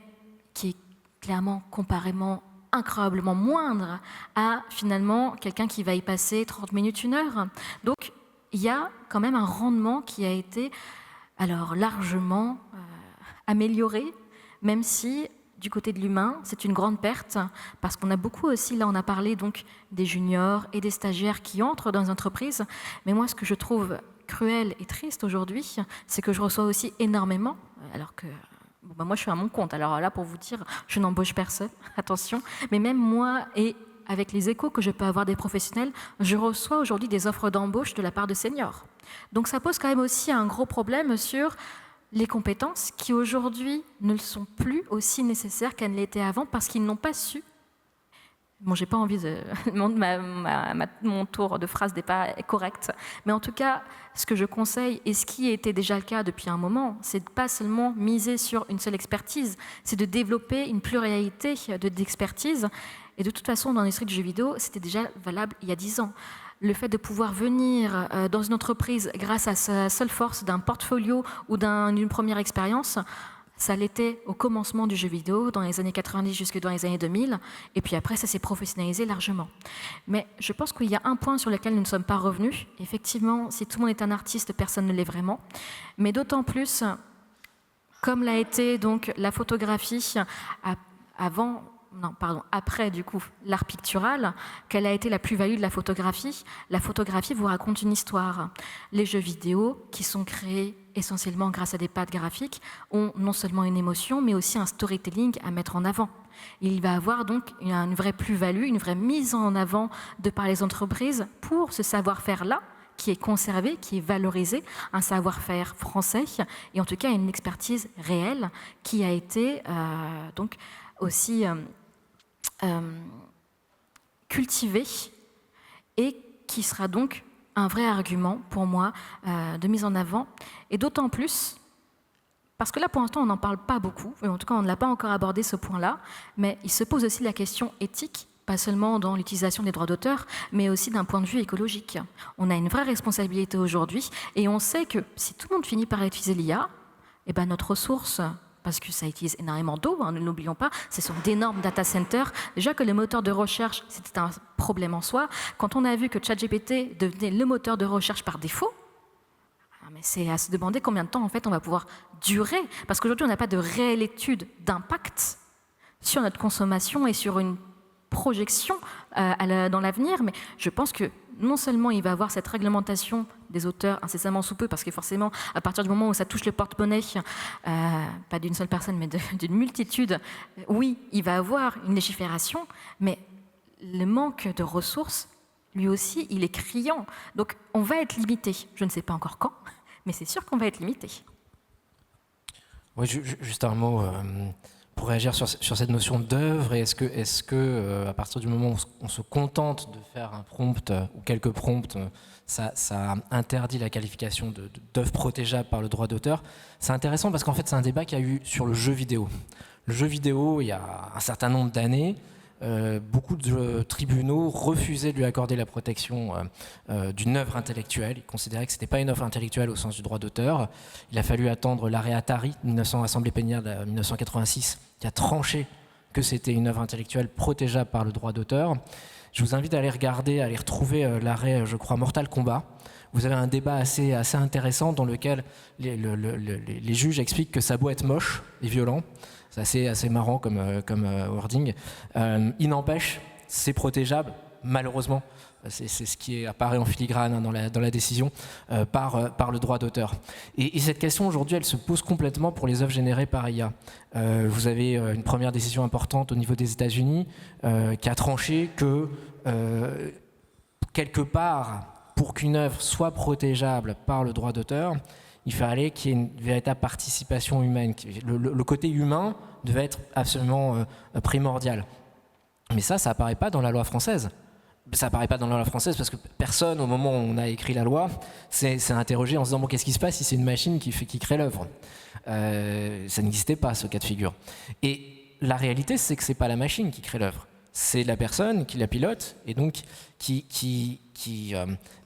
qui est clairement, comparément, incroyablement moindre à finalement quelqu'un qui va y passer 30 minutes, 1 heure. Donc, il y a quand même un rendement qui a été largement amélioré, même si du côté de l'humain, c'est une grande perte, parce qu'on a beaucoup aussi, là on a parlé donc des juniors et des stagiaires qui entrent dans les entreprises, mais moi ce que je trouve cruel et triste aujourd'hui, c'est que je reçois aussi énormément, alors que moi je suis à mon compte, alors là pour vous dire, je n'embauche personne, attention, mais même moi et avec les échos que je peux avoir des professionnels, je reçois aujourd'hui des offres d'embauche de la part de seniors. Donc ça pose quand même aussi un gros problème sur les compétences qui aujourd'hui ne le sont plus aussi nécessaires qu'elles ne l'étaient avant parce qu'ils n'ont pas su. Bon, j'ai pas envie de... Mon tour de phrase n'est pas correct. Mais en tout cas, ce que je conseille, et ce qui était déjà le cas depuis un moment, c'est de pas seulement miser sur une seule expertise, c'est de développer une pluralité d'expertise. Et de toute façon, dans l'industrie du jeu vidéo, c'était déjà valable il y a 10 ans. Le fait de pouvoir venir dans une entreprise grâce à sa seule force d'un portfolio ou d'une première expérience, ça l'était au commencement du jeu vidéo, dans les années 90 jusque dans les années 2000, et puis après, ça s'est professionnalisé largement. Mais je pense qu'il y a un point sur lequel nous ne sommes pas revenus. Effectivement, si tout le monde est un artiste, personne ne l'est vraiment. Mais d'autant plus, comme l'a été donc la photographie après du coup l'art pictural, quelle a été la plus-value de la photographie vous raconte une histoire. Les jeux vidéo, qui sont créés essentiellement grâce à des pattes graphiques, ont non seulement une émotion, mais aussi un storytelling à mettre en avant. Il va avoir donc une vraie plus-value, une vraie mise en avant de par les entreprises pour ce savoir-faire-là, qui est conservé, qui est valorisé, un savoir-faire français, et en tout cas une expertise réelle qui a été donc aussi cultivé et qui sera donc un vrai argument pour moi de mise en avant, et d'autant plus parce que là pour l'instant on n'en parle pas beaucoup, et en tout cas on ne l'a pas encore abordé ce point-là, mais il se pose aussi la question éthique, pas seulement dans l'utilisation des droits d'auteur, mais aussi d'un point de vue écologique. On a une vraie responsabilité aujourd'hui, et on sait que si tout le monde finit par utiliser l'IA, eh ben notre ressource, parce que ça utilise énormément d'eau, ne l'oublions pas, ce sont d'énormes data centers. Déjà que le moteur de recherche, c'était un problème en soi. Quand on a vu que ChatGPT devenait le moteur de recherche par défaut, mais c'est à se demander combien de temps en fait on va pouvoir durer, parce qu'aujourd'hui on n'a pas de réelle étude d'impact sur notre consommation et sur une projection dans l'avenir, mais je pense que non seulement il va avoir cette réglementation des auteurs incessamment sous peu, parce que forcément, à partir du moment où ça touche le porte-monnaie, pas d'une seule personne, mais d'une multitude, oui, il va avoir une légifération, mais le manque de ressources, lui aussi, il est criant. Donc, on va être limité. Je ne sais pas encore quand, mais c'est sûr qu'on va être limité. Oui, juste un mot pour réagir sur cette notion d'œuvre. Est-ce que à partir du moment où on se contente de faire un prompt ou quelques prompts, ça interdit la qualification d'œuvre protégeable par le droit d'auteur? C'est intéressant parce qu'en fait, c'est un débat qu'il y a eu sur le jeu vidéo. Le jeu vidéo, il y a un certain nombre d'années, beaucoup de tribunaux refusaient de lui accorder la protection d'une œuvre intellectuelle. Ils considéraient que ce n'était pas une œuvre intellectuelle au sens du droit d'auteur. Il a fallu attendre l'arrêt Attari, Assemblée plénière de 1986, qui a tranché que c'était une œuvre intellectuelle protégeable par le droit d'auteur. Je vous invite à aller regarder, à aller retrouver l'arrêt, je crois, Mortal Kombat. Vous avez un débat assez intéressant dans lequel les juges expliquent que ça a beau être moche et violent, c'est assez marrant comme wording, il n'empêche, c'est protégeable, malheureusement, c'est ce qui apparaît en filigrane dans la décision, par le droit d'auteur. Et cette question aujourd'hui, elle se pose complètement pour les œuvres générées par IA. Vous avez une première décision importante au niveau des États-Unis qui a tranché que, quelque part, pour qu'une œuvre soit protégeable par le droit d'auteur, il fallait qu'il y ait une véritable participation humaine. Le côté humain devait être absolument primordial. Mais ça apparaît pas dans la loi française. Ça apparaît pas dans la loi française parce que personne, au moment où on a écrit la loi, s'est interrogé en se disant bon, qu'est-ce qui se passe si c'est une machine qui crée l'œuvre. Ça n'existait pas, ce cas de figure. Et la réalité, c'est que c'est pas la machine qui crée l'œuvre. C'est la personne qui la pilote et donc qui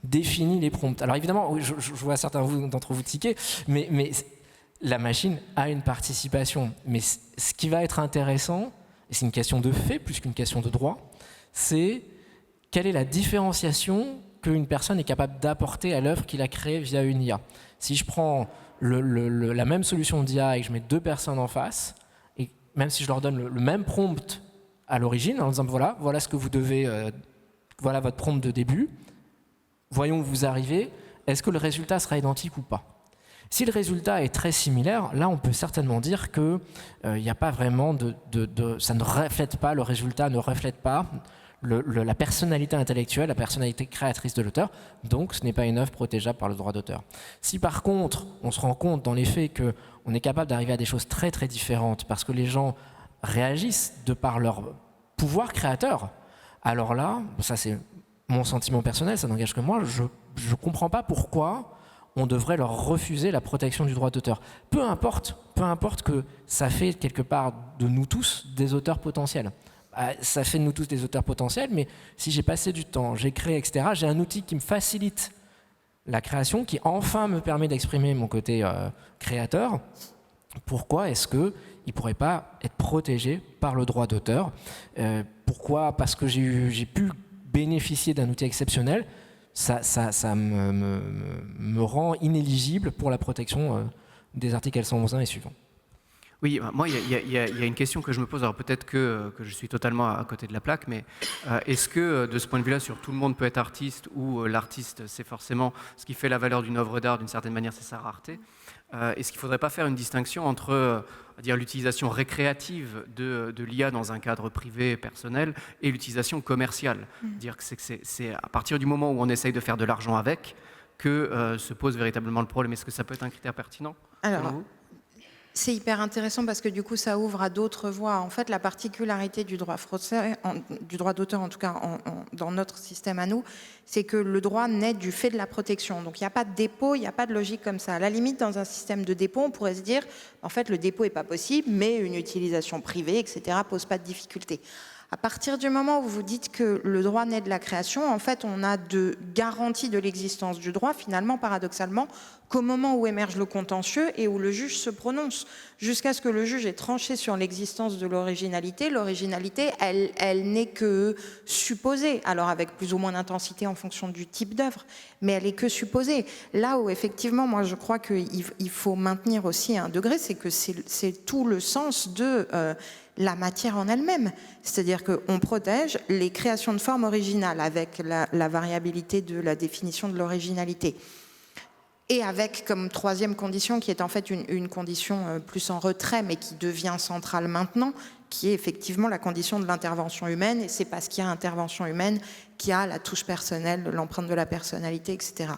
définit les prompts. Alors évidemment, je vois certains d'entre vous tiquer, mais la machine a une participation. Mais ce qui va être intéressant, et c'est une question de fait plus qu'une question de droit, c'est quelle est la différenciation qu'une personne est capable d'apporter à l'œuvre qu'il a créée via une IA. Si je prends la même solution d'IA et que je mets deux personnes en face, et même si je leur donne le même prompt à l'origine, en disant voilà ce que vous devez, voilà votre prompt de début, voyons où vous arrivez, est-ce que le résultat sera identique ou pas? Si le résultat est très similaire, là on peut certainement dire que il n'y a pas vraiment ça ne reflète pas, le résultat ne reflète pas la personnalité intellectuelle, la personnalité créatrice de l'auteur, donc ce n'est pas une œuvre protégeable par le droit d'auteur. Si par contre on se rend compte dans les faits qu'on est capable d'arriver à des choses très très différentes parce que les gens réagissent de par leur pouvoir créateur, alors là, ça c'est mon sentiment personnel, ça n'engage que moi, je ne comprends pas pourquoi on devrait leur refuser la protection du droit d'auteur. Peu importe que ça fait quelque part de nous tous des auteurs potentiels. Ça fait de nous tous des auteurs potentiels, mais si j'ai passé du temps, j'ai créé, etc., j'ai un outil qui me facilite la création, qui enfin me permet d'exprimer mon côté créateur, pourquoi est-ce qu'il ne pourrait pas être protégé par le droit d'auteur? Pourquoi? Parce que j'ai pu bénéficier d'un outil exceptionnel, ça me rend inéligible pour la protection des articles L111 et suivants. Oui, moi, il y a une question que je me pose. Alors peut-être que je suis totalement à côté de la plaque, mais est-ce que, de ce point de vue-là, sur tout le monde peut être artiste, ou l'artiste, c'est forcément ce qui fait la valeur d'une œuvre d'art, d'une certaine manière, c'est sa rareté. Est-ce qu'il ne faudrait pas faire une distinction entre l'utilisation récréative de l'IA dans un cadre privé, personnel, et l'utilisation commerciale? Dire que c'est à partir du moment où on essaye de faire de l'argent avec que se pose véritablement le problème. Est-ce que ça peut être un critère pertinent? Alors, c'est hyper intéressant parce que du coup, ça ouvre à d'autres voies. En fait, la particularité du droit français, du droit d'auteur en tout cas, dans notre système à nous, c'est que le droit naît du fait de la protection. Donc, il n'y a pas de dépôt, il n'y a pas de logique comme ça. À la limite, dans un système de dépôt, on pourrait se dire, en fait, le dépôt n'est pas possible, mais une utilisation privée, etc., pose pas de difficulté. À partir du moment où vous dites que le droit naît de la création, en fait, on a de garantie de l'existence du droit, finalement, paradoxalement, qu'au moment où émerge le contentieux et où le juge se prononce. Jusqu'à ce que le juge ait tranché sur l'existence de l'originalité, elle n'est que supposée, alors avec plus ou moins d'intensité en fonction du type d'œuvre, mais elle est que supposée. Là où, effectivement, moi, je crois qu'il faut maintenir aussi un degré, c'est que c'est tout le sens de... la matière en elle-même. C'est-à-dire qu'on protège les créations de forme originale avec la variabilité de la définition de l'originalité. Et avec comme troisième condition, qui est en fait une condition plus en retrait, mais qui devient centrale maintenant, qui est effectivement la condition de l'intervention humaine. Et c'est parce qu'il y a intervention humaine qu'il y a la touche personnelle, l'empreinte de la personnalité, etc.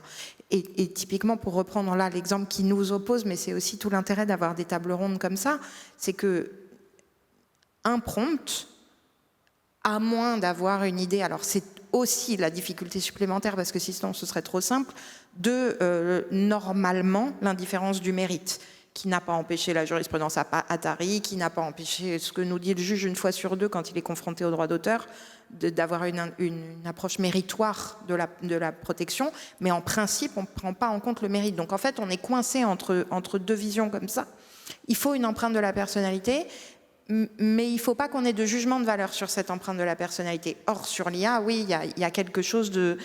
Et typiquement, pour reprendre là l'exemple qui nous oppose, mais c'est aussi tout l'intérêt d'avoir des tables rondes comme ça, c'est que un prompt, à moins d'avoir une idée, alors c'est aussi la difficulté supplémentaire, parce que sinon ce serait trop simple, de normalement l'indifférence du mérite, qui n'a pas empêché la jurisprudence Atari, qui n'a pas empêché ce que nous dit le juge une fois sur deux quand il est confronté au droit d'auteur, d'avoir une approche méritoire de la protection, mais en principe, on ne prend pas en compte le mérite. Donc en fait, on est coincé entre deux visions comme ça. Il faut une empreinte de la personnalité, mais il ne faut pas qu'on ait de jugement de valeur sur cette empreinte de la personnalité. Or, sur l'IA, oui, il y a quelque chose de...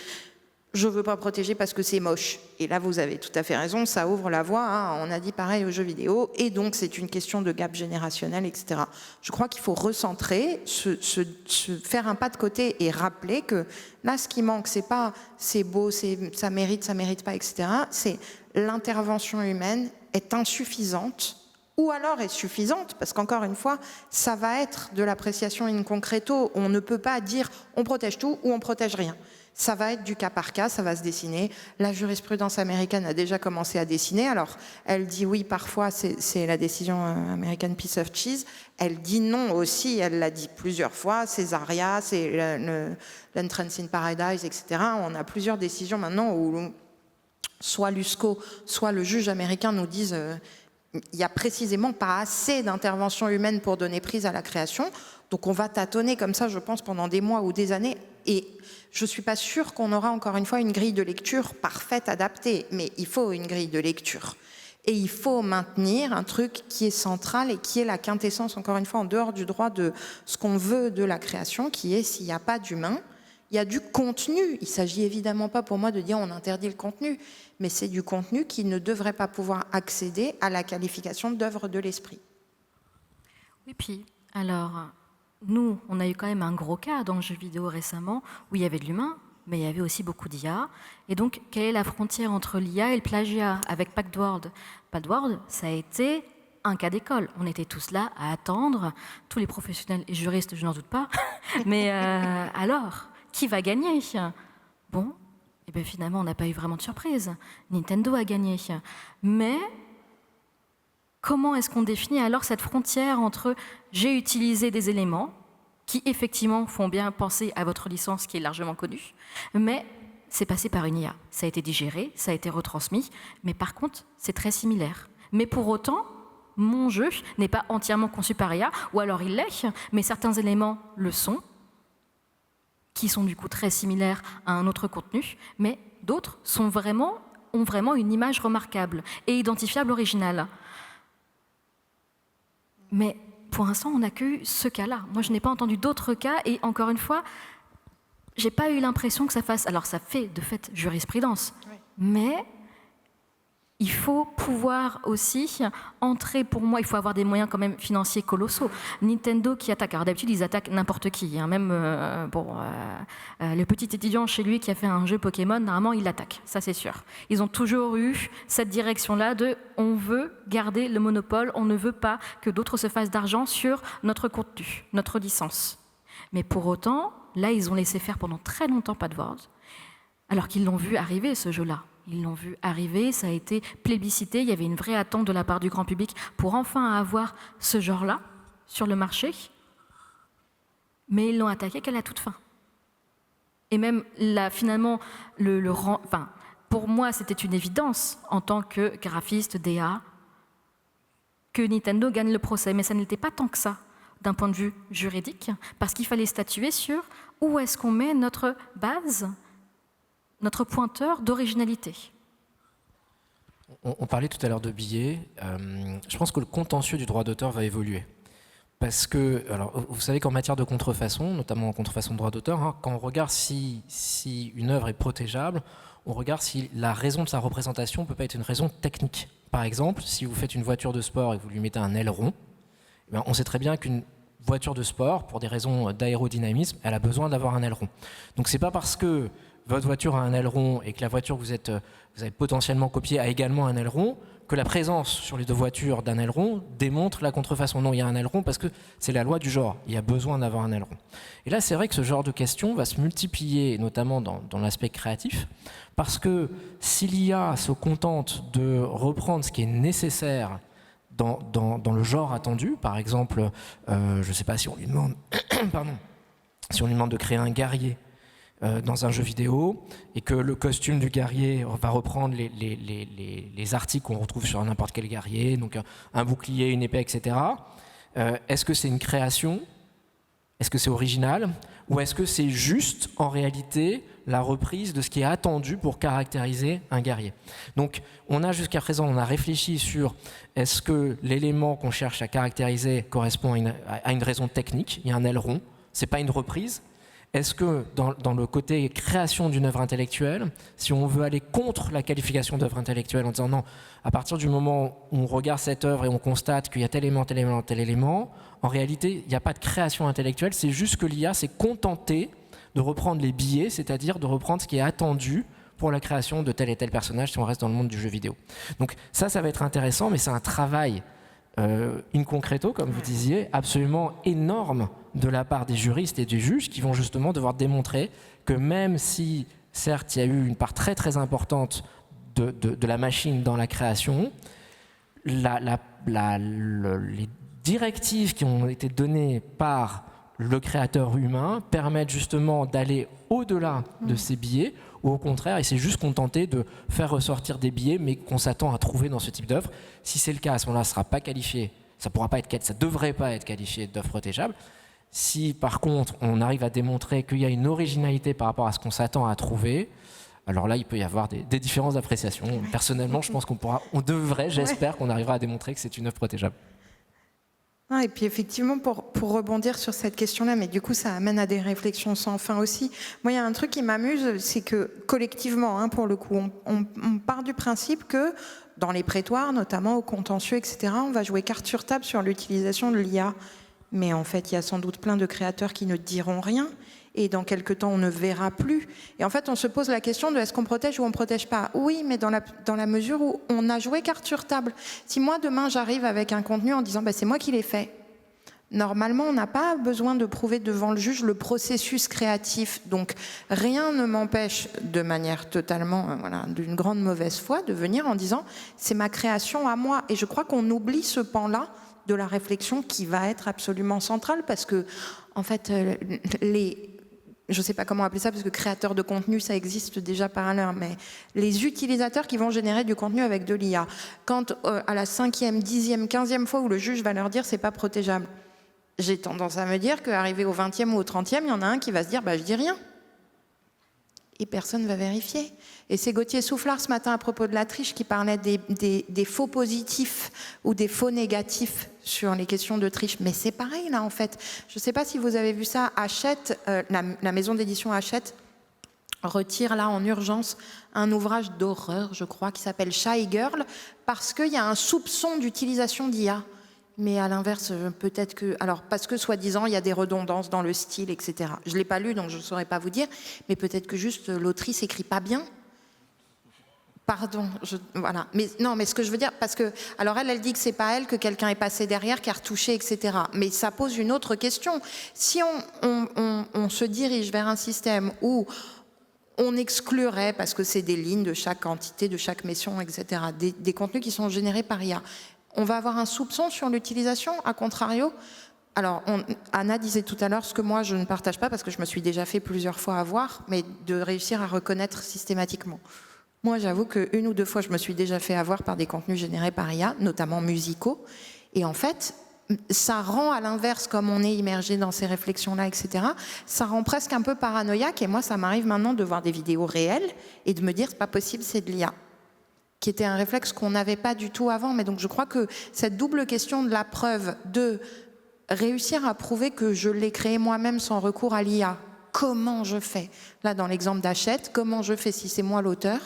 Je ne veux pas protéger parce que c'est moche. Et là, vous avez tout à fait raison, ça ouvre la voie. Hein. On a dit pareil aux jeux vidéo. Et donc, c'est une question de gap générationnel, etc. Je crois qu'il faut recentrer, faire un pas de côté et rappeler que là, ce qui manque, c'est pas c'est beau, ça mérite pas, etc. C'est l'intervention humaine est insuffisante ou alors est suffisante, parce qu'encore une fois, ça va être de l'appréciation in concreto. On ne peut pas dire on protège tout ou on protège rien. Ça va être du cas par cas, ça va se dessiner. La jurisprudence américaine a déjà commencé à dessiner. Alors, elle dit oui, parfois, c'est la décision American Piece of Cheese. Elle dit non aussi, elle l'a dit plusieurs fois. Césaria, c'est l'Entrance in Paradise, etc. On a plusieurs décisions maintenant où soit l'USCO, soit le juge américain nous disent il n'y a précisément pas assez d'intervention humaine pour donner prise à la création. Donc on va tâtonner comme ça, je pense, pendant des mois ou des années. Et je ne suis pas sûre qu'on aura encore une fois une grille de lecture parfaite, adaptée. Mais il faut une grille de lecture. Et il faut maintenir un truc qui est central et qui est la quintessence, encore une fois, en dehors du droit de ce qu'on veut de la création, qui est s'il n'y a pas d'humain, il y a du contenu. Il ne s'agit évidemment pas pour moi de dire on interdit le contenu, mais c'est du contenu qui ne devrait pas pouvoir accéder à la qualification d'œuvre de l'esprit. Oui, puis, alors, nous, on a eu quand même un gros cas dans le jeu vidéo récemment où il y avait de l'humain, mais il y avait aussi beaucoup d'IA. Et donc, quelle est la frontière entre l'IA et le plagiat avec Padworld? Padworld, ça a été un cas d'école. On était tous là à attendre, tous les professionnels et juristes, je n'en doute pas. Mais alors, qui va gagner? Bon, et bien finalement, on n'a pas eu vraiment de surprise. Nintendo a gagné. Mais comment est-ce qu'on définit alors cette frontière entre j'ai utilisé des éléments qui effectivement font bien penser à votre licence qui est largement connue, mais c'est passé par une IA. Ça a été digéré, ça a été retransmis, mais par contre, c'est très similaire. Mais pour autant, mon jeu n'est pas entièrement conçu par IA, ou alors il l'est, mais certains éléments le sont, qui sont du coup très similaires à un autre contenu, mais d'autres ont vraiment une image remarquable et identifiable originale. Mais pour l'instant, on n'a que ce cas-là. Moi, je n'ai pas entendu d'autres cas, et encore une fois, j'ai pas eu l'impression que ça fasse... Alors, ça fait de fait jurisprudence, oui. Mais il faut pouvoir aussi entrer, pour moi, il faut avoir des moyens quand même financiers colossaux. Nintendo qui attaque, alors d'habitude ils attaquent n'importe qui, hein. Même le petit étudiant chez lui qui a fait un jeu Pokémon, normalement il l'attaque, ça c'est sûr. Ils ont toujours eu cette direction-là de on veut garder le monopole, on ne veut pas que d'autres se fassent d'argent sur notre contenu, notre licence. Mais pour autant, là ils ont laissé faire pendant très longtemps Padworld, alors qu'ils l'ont vu arriver ce jeu-là. Ils l'ont vu arriver, ça a été plébiscité, il y avait une vraie attente de la part du grand public pour enfin avoir ce genre-là sur le marché, mais ils l'ont attaqué qu'à la toute fin. Et même là, finalement, pour moi, c'était une évidence en tant que graphiste DA que Nintendo gagne le procès, mais ça n'était pas tant que ça d'un point de vue juridique, parce qu'il fallait statuer sur où est-ce qu'on met notre base, notre pointeur d'originalité. On parlait tout à l'heure de billets. Je pense que le contentieux du droit d'auteur va évoluer. Parce que, alors, vous savez qu'en matière de contrefaçon, notamment en contrefaçon de droit d'auteur, hein, quand on regarde si une œuvre est protégeable, on regarde si la raison de sa représentation ne peut pas être une raison technique. Par exemple, si vous faites une voiture de sport et que vous lui mettez un aileron, eh bien, on sait très bien qu'une voiture de sport, pour des raisons d'aérodynamisme, elle a besoin d'avoir un aileron. Donc c'est pas parce que votre voiture a un aileron et que la voiture que vous avez potentiellement copiée a également un aileron, que la présence sur les deux voitures d'un aileron démontre la contrefaçon. Non, il y a un aileron parce que c'est la loi du genre. Il y a besoin d'avoir un aileron. Et là, c'est vrai que ce genre de questions va se multiplier, notamment dans l'aspect créatif, parce que si l'IA se contente de reprendre ce qui est nécessaire dans le genre attendu, par exemple, je ne sais pas si on lui demande, si on lui demande de créer un guerrier, dans un jeu vidéo et que le costume du guerrier va reprendre les articles qu'on retrouve sur n'importe quel guerrier, donc un bouclier, une épée, etc. Est-ce que c'est une création ? Est-ce que c'est original ? Ou est-ce que c'est juste, en réalité, la reprise de ce qui est attendu pour caractériser un guerrier ? Donc, on a jusqu'à présent, on a réfléchi sur est-ce que l'élément qu'on cherche à caractériser correspond à une raison technique ? Il y a un aileron, c'est pas une reprise. Est-ce que dans le côté création d'une œuvre intellectuelle, si on veut aller contre la qualification d'œuvre intellectuelle en disant non, à partir du moment où on regarde cette œuvre et on constate qu'il y a tel élément, tel élément, tel élément, en réalité, il n'y a pas de création intellectuelle, c'est juste que l'IA s'est contentée de reprendre les billets, c'est-à-dire de reprendre ce qui est attendu pour la création de tel et tel personnage si on reste dans le monde du jeu vidéo. Donc ça va être intéressant, mais c'est un travail in concreto, comme vous disiez, absolument énorme de la part des juristes et des juges qui vont justement devoir démontrer que même si, certes, il y a eu une part très très importante de la machine dans la création, les directives qui ont été données par le créateur humain permettent justement d'aller au-delà de ces billets, ou au contraire, il s'est juste contenté de faire ressortir des billets, mais qu'on s'attend à trouver dans ce type d'œuvre. Si c'est le cas, à ce moment-là, ça ne sera pas qualifié, ça ne devrait pas être qualifié d'œuvre protégeable. Si par contre, on arrive à démontrer qu'il y a une originalité par rapport à ce qu'on s'attend à trouver, alors là, il peut y avoir des différences d'appréciation. Personnellement, je pense j'espère qu'on arrivera à démontrer que c'est une œuvre protégeable. Ah, et puis effectivement, pour rebondir sur cette question-là, mais du coup ça amène à des réflexions sans fin aussi. Moi, il y a un truc qui m'amuse, c'est que collectivement, pour le coup, on part du principe que dans les prétoires, notamment au contentieux, etc., on va jouer carte sur table sur l'utilisation de l'IA. Mais en fait, il y a sans doute plein de créateurs qui ne diront rien. Et dans quelques temps, on ne verra plus. Et en fait, on se pose la question de est-ce qu'on protège ou on ne protège pas ? Oui, mais dans la mesure où on a joué carte sur table. Si moi, demain, j'arrive avec un contenu en disant c'est moi qui l'ai fait, normalement, on n'a pas besoin de prouver devant le juge le processus créatif. Donc, rien ne m'empêche, de manière totalement, d'une grande mauvaise foi, de venir en disant c'est ma création à moi. Et je crois qu'on oublie ce pan-là de la réflexion qui va être absolument centrale parce que, en fait, je ne sais pas comment appeler ça, parce que créateur de contenu, ça existe déjà par ailleurs, mais les utilisateurs qui vont générer du contenu avec de l'IA, quand à la 5e, 10e, 15e fois où le juge va leur dire c'est pas protégeable, j'ai tendance à me dire qu'arrivé au 20e ou au 30e, il y en a un qui va se dire je dis rien. Et personne ne va vérifier. Et c'est Gauthier Soufflard ce matin à propos de la triche qui parlait des faux positifs ou des faux négatifs sur les questions de triche. Mais c'est pareil là en fait. Je ne sais pas si vous avez vu ça. Hachette, la maison d'édition Hachette retire là en urgence un ouvrage d'horreur, je crois, qui s'appelle Shy Girl, parce qu'il y a un soupçon d'utilisation d'IA. Mais à l'inverse, peut-être que... Alors, parce que, soi-disant, il y a des redondances dans le style, etc. Je ne l'ai pas lu, donc je ne saurais pas vous dire. Mais peut-être que juste l'autrice écrit pas bien. Pardon, voilà. Mais non, mais ce que je veux dire, parce que... Alors, elle dit que c'est pas elle, que quelqu'un est passé derrière, qui a retouché, etc. Mais ça pose une autre question. Si on se dirige vers un système où on exclurait, parce que c'est des lignes de chaque entité, de chaque mission, etc., des contenus qui sont générés par IA, on va avoir un soupçon sur l'utilisation, à contrario. Alors, Anna disait tout à l'heure ce que moi je ne partage pas parce que je me suis déjà fait plusieurs fois avoir, mais de réussir à reconnaître systématiquement. Moi, j'avoue qu'une ou deux fois, je me suis déjà fait avoir par des contenus générés par IA, notamment musicaux. Et en fait, ça rend à l'inverse, comme on est immergé dans ces réflexions-là, etc., ça rend presque un peu paranoïaque. Et moi, ça m'arrive maintenant de voir des vidéos réelles et de me dire, c'est pas possible, c'est de l'IA. Qui était un réflexe qu'on n'avait pas du tout avant. Mais donc je crois que cette double question de la preuve, de réussir à prouver que je l'ai créé moi-même sans recours à l'IA, comment je fais ? Là, dans l'exemple d'Hachette, comment je fais si c'est moi l'auteur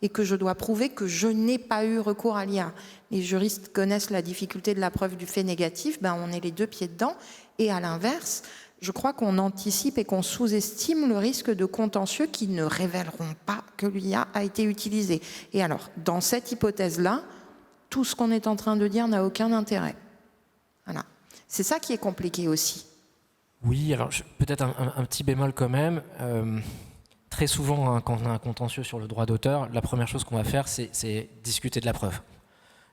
et que je dois prouver que je n'ai pas eu recours à l'IA ? Les juristes connaissent la difficulté de la preuve du fait négatif, on est les deux pieds dedans. Et à l'inverse, je crois qu'on anticipe et qu'on sous-estime le risque de contentieux qui ne révéleront pas que l'IA a été utilisée. Et alors, dans cette hypothèse-là, tout ce qu'on est en train de dire n'a aucun intérêt. Voilà. C'est ça qui est compliqué aussi. Oui, alors peut-être un petit bémol quand même. Très souvent, quand on a un contentieux sur le droit d'auteur, la première chose qu'on va faire, c'est discuter de la preuve.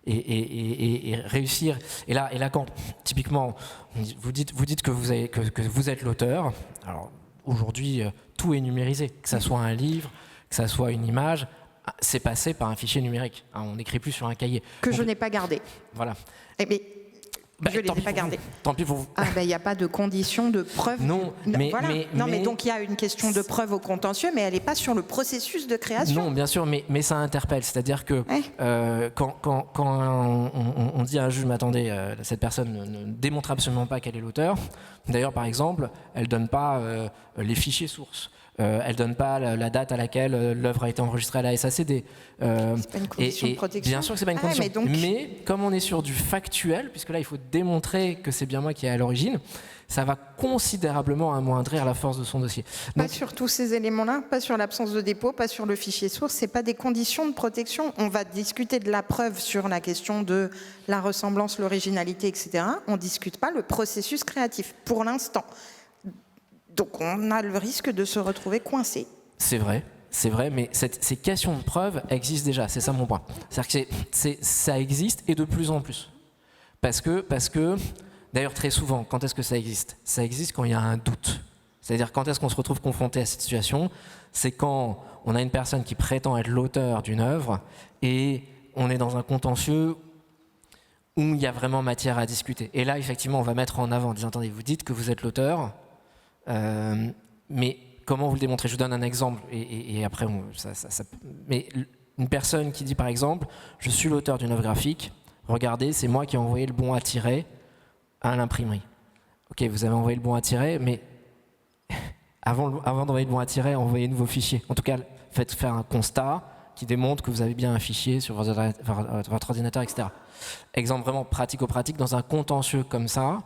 Et réussir. Et là, quand typiquement vous dites que vous êtes l'auteur, alors aujourd'hui, tout est numérisé, que ça soit un livre, que ça soit une image, c'est passé par un fichier numérique. On n'écrit plus sur un cahier. Que Donc, je n'ai pas gardé. Voilà. Eh bien, je ne les ai pas gardés. Tant pis pour vous. Ah ben il n'y a pas de condition de preuve. Non, voilà. Mais donc il y a une question de preuve au contentieux, mais elle n'est pas sur le processus de création. Non, bien sûr, mais ça interpelle. C'est-à-dire que quand on dit à un juge, mais attendez, cette personne ne démontre absolument pas qu'elle est l'auteur. D'ailleurs, par exemple, elle ne donne pas les fichiers sources. Elle ne donne pas la date à laquelle l'œuvre a été enregistrée à la SACD. C'est pas une condition de protection. Bien sûr que ce n'est pas une condition. Mais, mais comme on est sur du factuel, puisque là il faut démontrer que c'est bien moi qui est à l'origine, ça va considérablement amoindrir la force de son dossier. Pas sur tous ces éléments-là, pas sur l'absence de dépôt, pas sur le fichier source, ce n'est pas des conditions de protection. On va discuter de la preuve sur la question de la ressemblance, l'originalité, etc. On ne discute pas le processus créatif, pour l'instant. Donc on a le risque de se retrouver coincé. C'est vrai, mais ces questions de preuve existent déjà, c'est ça mon point. C'est-à-dire que ça existe et de plus en plus. Parce que d'ailleurs très souvent, quand est-ce que ça existe? Ça existe quand il y a un doute. C'est-à-dire quand est-ce qu'on se retrouve confronté à cette situation? C'est quand on a une personne qui prétend être l'auteur d'une œuvre et on est dans un contentieux où il y a vraiment matière à discuter. Et là, effectivement, on va mettre en avant, en disant, attendez, vous dites que vous êtes l'auteur, mais comment vous le démontrez? Je vous donne un exemple, et après, mais une personne qui dit, par exemple, je suis l'auteur d'une œuvre graphique, regardez, c'est moi qui ai envoyé le bon à tirer à l'imprimerie. Ok, vous avez envoyé le bon à tirer, mais avant d'envoyer le bon à tirer, envoyez-nous vos fichiers. En tout cas, faites faire un constat qui démontre que vous avez bien un fichier sur votre ordinateur, etc. Exemple vraiment pratico-pratique, dans un contentieux comme ça,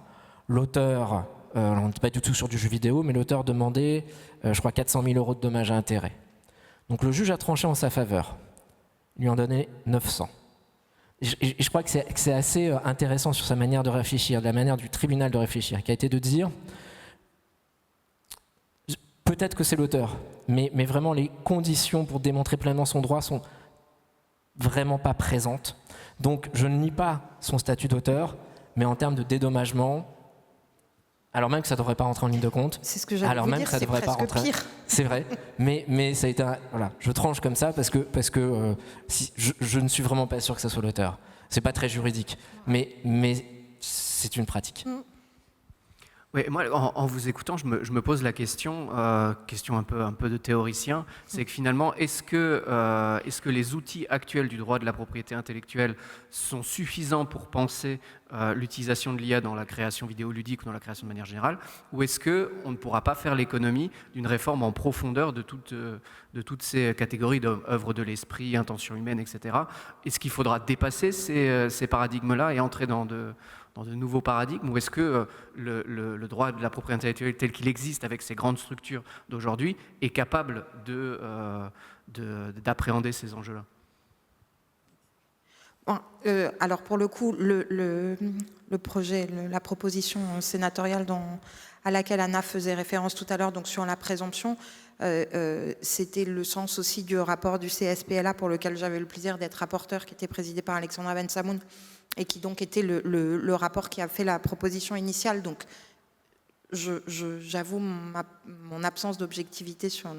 l'auteur, on n'est pas du tout sur du jeu vidéo, mais l'auteur demandait, je crois, 400 000 € de dommages à intérêts. Donc le juge a tranché en sa faveur, lui en donnait 900. Je crois que c'est assez intéressant sur sa manière de réfléchir, de la manière du tribunal de réfléchir, qui a été de dire, peut-être que c'est l'auteur, mais vraiment les conditions pour démontrer pleinement son droit sont vraiment pas présentes. Donc je ne nie pas son statut d'auteur, mais en termes de dédommagement, alors même que ça ne devrait pas rentrer en ligne de compte, c'est ce que j'allais vous dire, c'est presque pire. C'est vrai, mais ça a été voilà, je tranche comme ça parce que je ne suis vraiment pas sûr que ça soit l'auteur. C'est pas très juridique, mais c'est une pratique. Oui, moi, en vous écoutant, je me pose la question un peu de théoricien, c'est que finalement, est-ce que les outils actuels du droit de la propriété intellectuelle sont suffisants pour penser l'utilisation de l'IA dans la création vidéoludique ou dans la création de manière générale, ou est-ce qu'on ne pourra pas faire l'économie d'une réforme en profondeur de toutes ces catégories d'œuvres de l'esprit, intention humaine, etc. Est-ce qu'il faudra dépasser ces paradigmes-là et entrer dans de nouveaux paradigmes, ou est-ce que le droit de la propriété intellectuelle tel qu'il existe avec ces grandes structures d'aujourd'hui est capable d'appréhender ces enjeux-là? Bon, alors pour le coup, le projet, la proposition sénatoriale à laquelle Anna faisait référence tout à l'heure, donc sur la présomption, c'était le sens aussi du rapport du CSPLA pour lequel j'avais le plaisir d'être rapporteur, qui était présidé par Alexandra Ben-Samoun, et qui donc était le rapport qui a fait la proposition initiale. Donc, j'avoue mon absence d'objectivité sur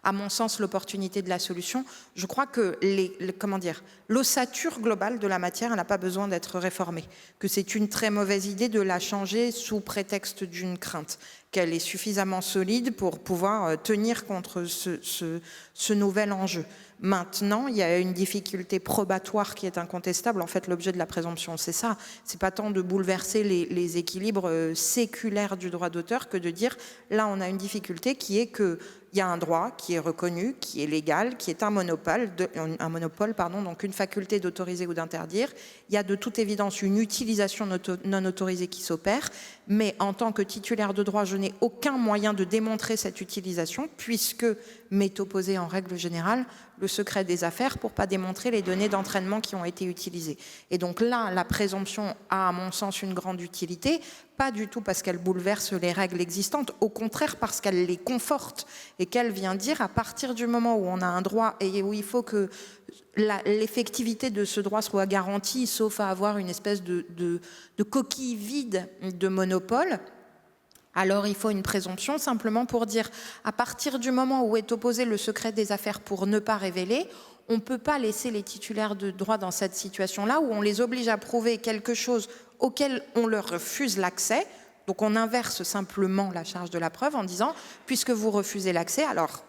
à mon sens, l'opportunité de la solution. Je crois que l'ossature globale de la matière, elle n'a pas besoin d'être réformée, que c'est une très mauvaise idée de la changer sous prétexte d'une crainte, qu'elle est suffisamment solide pour pouvoir tenir contre ce nouvel enjeu. Maintenant, il y a une difficulté probatoire qui est incontestable. En fait, l'objet de la présomption, c'est ça. C'est pas tant de bouleverser les équilibres séculaires du droit d'auteur que de dire, là, on a une difficulté qui est qu'il y a un droit qui est reconnu, qui est légal, qui est un monopole, donc une faculté d'autoriser ou d'interdire. Il y a de toute évidence une utilisation non autorisée qui s'opère, mais en tant que titulaire de droit, je n'ai aucun moyen de démontrer cette utilisation, puisque m'est opposé en règle générale le secret des affaires pour ne pas démontrer les données d'entraînement qui ont été utilisées. Et donc là, la présomption a, à mon sens, une grande utilité, pas du tout parce qu'elle bouleverse les règles existantes, au contraire parce qu'elle les conforte et qu'elle vient dire, à partir du moment où on a un droit et où il faut que l'effectivité de ce droit soit garantie, sauf à avoir une espèce de coquille vide de monopole, Alors il faut une présomption simplement pour dire, à partir du moment où est opposé le secret des affaires pour ne pas révéler, on ne peut pas laisser les titulaires de droit dans cette situation-là où on les oblige à prouver quelque chose auquel on leur refuse l'accès. Donc on inverse simplement la charge de la preuve en disant, puisque vous refusez l'accès, alors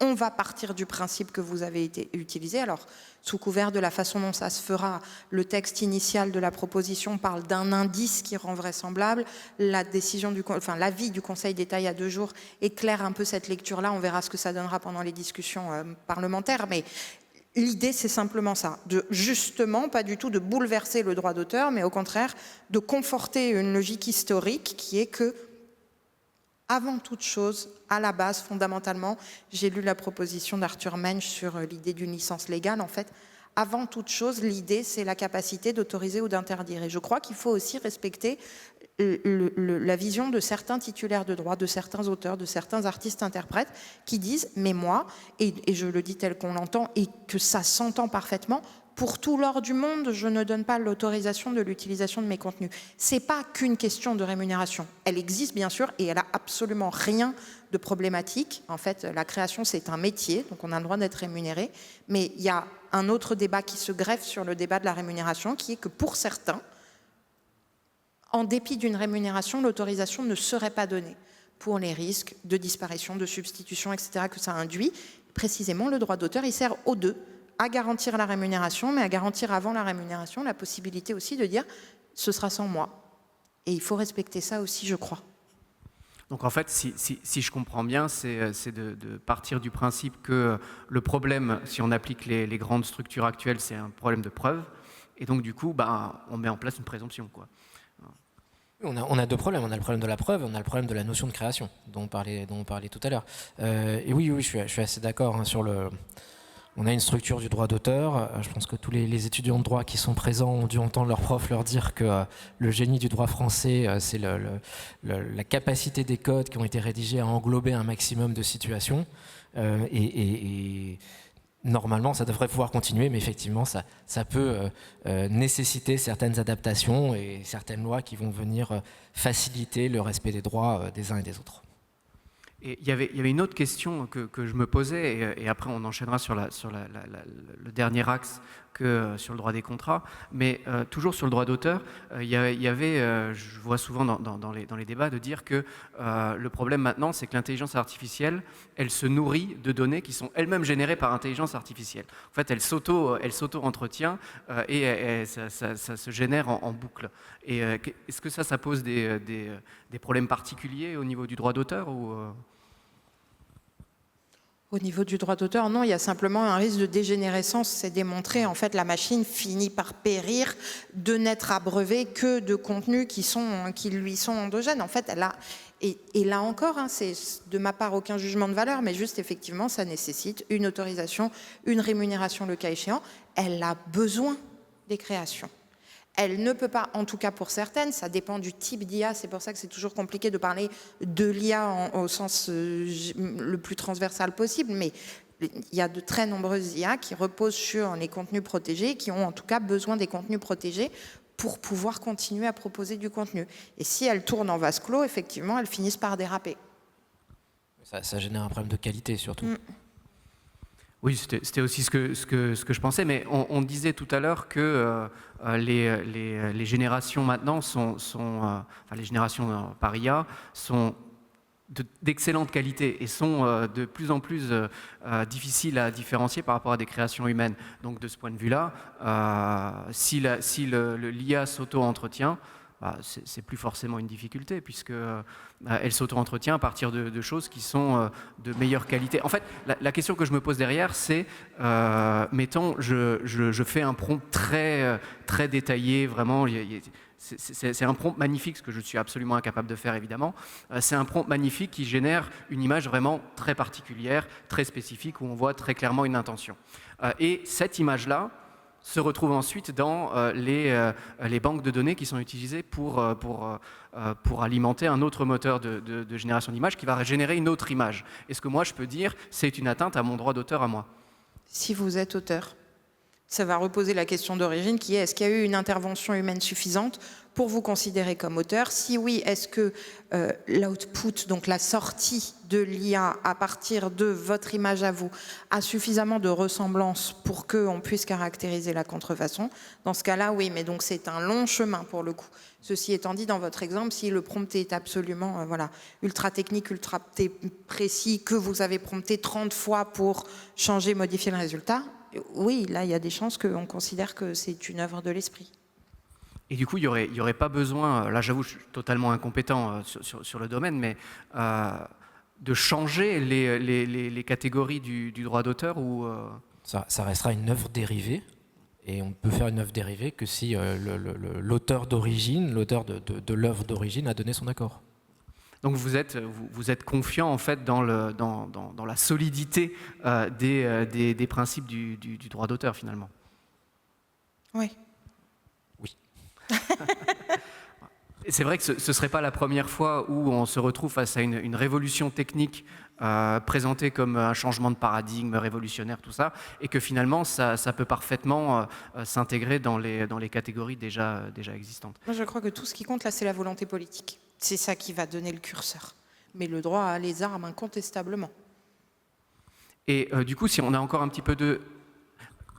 on va partir du principe que vous avez été utilisé. Alors, sous couvert de la façon dont ça se fera, le texte initial de la proposition parle d'un indice qui rend vraisemblable. L'avis du Conseil d'État il y a 2 jours éclaire un peu cette lecture-là. On verra ce que ça donnera pendant les discussions parlementaires. Mais l'idée, c'est simplement ça, de justement, pas du tout de bouleverser le droit d'auteur, mais au contraire, de conforter une logique historique qui est que, avant toute chose, à la base, fondamentalement, j'ai lu la proposition d'Arthur Mensch sur l'idée d'une licence légale. En fait, avant toute chose, l'idée, c'est la capacité d'autoriser ou d'interdire. Et je crois qu'il faut aussi respecter la vision de certains titulaires de droit, de certains auteurs, de certains artistes-interprètes qui disent « mais moi, et je le dis tel qu'on l'entend, et que ça s'entend parfaitement, pour tout l'or du monde, je ne donne pas l'autorisation de l'utilisation de mes contenus. » Ce n'est pas qu'une question de rémunération. Elle existe bien sûr et elle n'a absolument rien de problématique. En fait, la création, c'est un métier, donc on a le droit d'être rémunéré. Mais il y a un autre débat qui se greffe sur le débat de la rémunération, qui est que pour certains, en dépit d'une rémunération, l'autorisation ne serait pas donnée pour les risques de disparition, de substitution, etc. que ça induit. Précisément, le droit d'auteur, il sert aux deux, à garantir la rémunération, mais à garantir avant la rémunération la possibilité aussi de dire « ce sera sans moi ». Et il faut respecter ça aussi, je crois. Donc en fait, si je comprends bien, c'est de partir du principe que le problème, si on applique les grandes structures actuelles, c'est un problème de preuve, et donc du coup, on met en place une présomption, quoi. On a 2 problèmes. On a le problème de la preuve, on a le problème de la notion de création, dont on parlait tout à l'heure. Et oui, je suis assez d'accord sur le... On a une structure du droit d'auteur. Je pense que tous les étudiants de droit qui sont présents ont dû entendre leurs profs leur dire que le génie du droit français, c'est la capacité des codes qui ont été rédigés à englober un maximum de situations. Et normalement, ça devrait pouvoir continuer, mais effectivement, ça peut nécessiter certaines adaptations et certaines lois qui vont venir faciliter le respect des droits des uns et des autres. Et il y avait une autre question que je me posais, et après on enchaînera sur le dernier axe que sur le droit des contrats, mais toujours sur le droit d'auteur, il y avait, je vois souvent dans les débats de dire que le problème maintenant, c'est que l'intelligence artificielle, elle se nourrit de données qui sont elles-mêmes générées par intelligence artificielle. En fait, elle s'auto-entretient et ça se génère en boucle. Et est-ce que ça pose des problèmes particuliers au niveau du droit d'auteur ou Au niveau du droit d'auteur, non, il y a simplement un risque de dégénérescence, c'est démontré. En fait, la machine finit par périr de n'être abreuvée que de contenus qui lui sont endogènes. En fait, et là encore, c'est de ma part aucun jugement de valeur, mais juste effectivement, ça nécessite une autorisation, une rémunération le cas échéant. Elle a besoin des créations. Elle ne peut pas, en tout cas pour certaines, ça dépend du type d'IA, c'est pour ça que c'est toujours compliqué de parler de l'IA au sens le plus transversal possible, mais il y a de très nombreuses IA qui reposent sur les contenus protégés, qui ont en tout cas besoin des contenus protégés pour pouvoir continuer à proposer du contenu. Et si elles tournent en vase clos, effectivement, elles finissent par déraper. Ça génère un problème de qualité surtout. Oui, c'était aussi ce que je pensais, mais on disait tout à l'heure que les générations maintenant les générations par IA sont d'excellente qualité et sont de plus en plus difficiles à différencier par rapport à des créations humaines. Donc de ce point de vue-là, si l'IA s'auto-entretient, c'est plus forcément une difficulté puisque elle s'auto-entretient à partir de choses qui sont de meilleure qualité. En fait, la question que je me pose derrière, c'est, mettons, je fais un prompt très détaillé, vraiment, c'est un prompt magnifique, ce que je suis absolument incapable de faire évidemment. C'est un prompt magnifique qui génère une image vraiment très particulière, très spécifique, où on voit très clairement une intention. Et cette image-là se retrouve ensuite dans les banques de données qui sont utilisées pour alimenter un autre moteur de génération d'images qui va générer une autre image. Est-ce que moi je peux dire c'est une atteinte à mon droit d'auteur à moi? Si vous êtes auteur. Ça va reposer la question d'origine qui est est-ce qu'il y a eu une intervention humaine suffisante pour vous considérer comme auteur? Si oui, est-ce que l'output, donc la sortie de l'IA à partir de votre image à vous, a suffisamment de ressemblance pour qu'on puisse caractériser la contrefaçon? Dans ce cas-là, oui, mais donc c'est un long chemin pour le coup. Ceci étant dit, dans votre exemple, si le prompt est absolument ultra technique, ultra précis, que vous avez prompté 30 fois pour changer, modifier le résultat, oui, là, il y a des chances qu'on considère que c'est une œuvre de l'esprit. Et du coup, il y aurait pas besoin, là j'avoue, je suis totalement incompétent sur le domaine, mais de changer les catégories du droit d'auteur ou Ça restera une œuvre dérivée. Et on peut faire une œuvre dérivée que si l'auteur d'origine, l'auteur de l'œuvre d'origine a donné son accord. Donc vous êtes confiant en fait dans la solidité des principes du droit d'auteur finalement. Oui. Oui. C'est vrai que ce ne serait pas la première fois où on se retrouve face à une révolution technique présentée comme un changement de paradigme révolutionnaire, tout ça, et que finalement ça peut parfaitement s'intégrer dans les catégories déjà existantes. Moi, je crois que tout ce qui compte là, c'est la volonté politique. C'est ça qui va donner le curseur. Mais le droit a les armes incontestablement. Et du coup, si on a encore un petit peu de...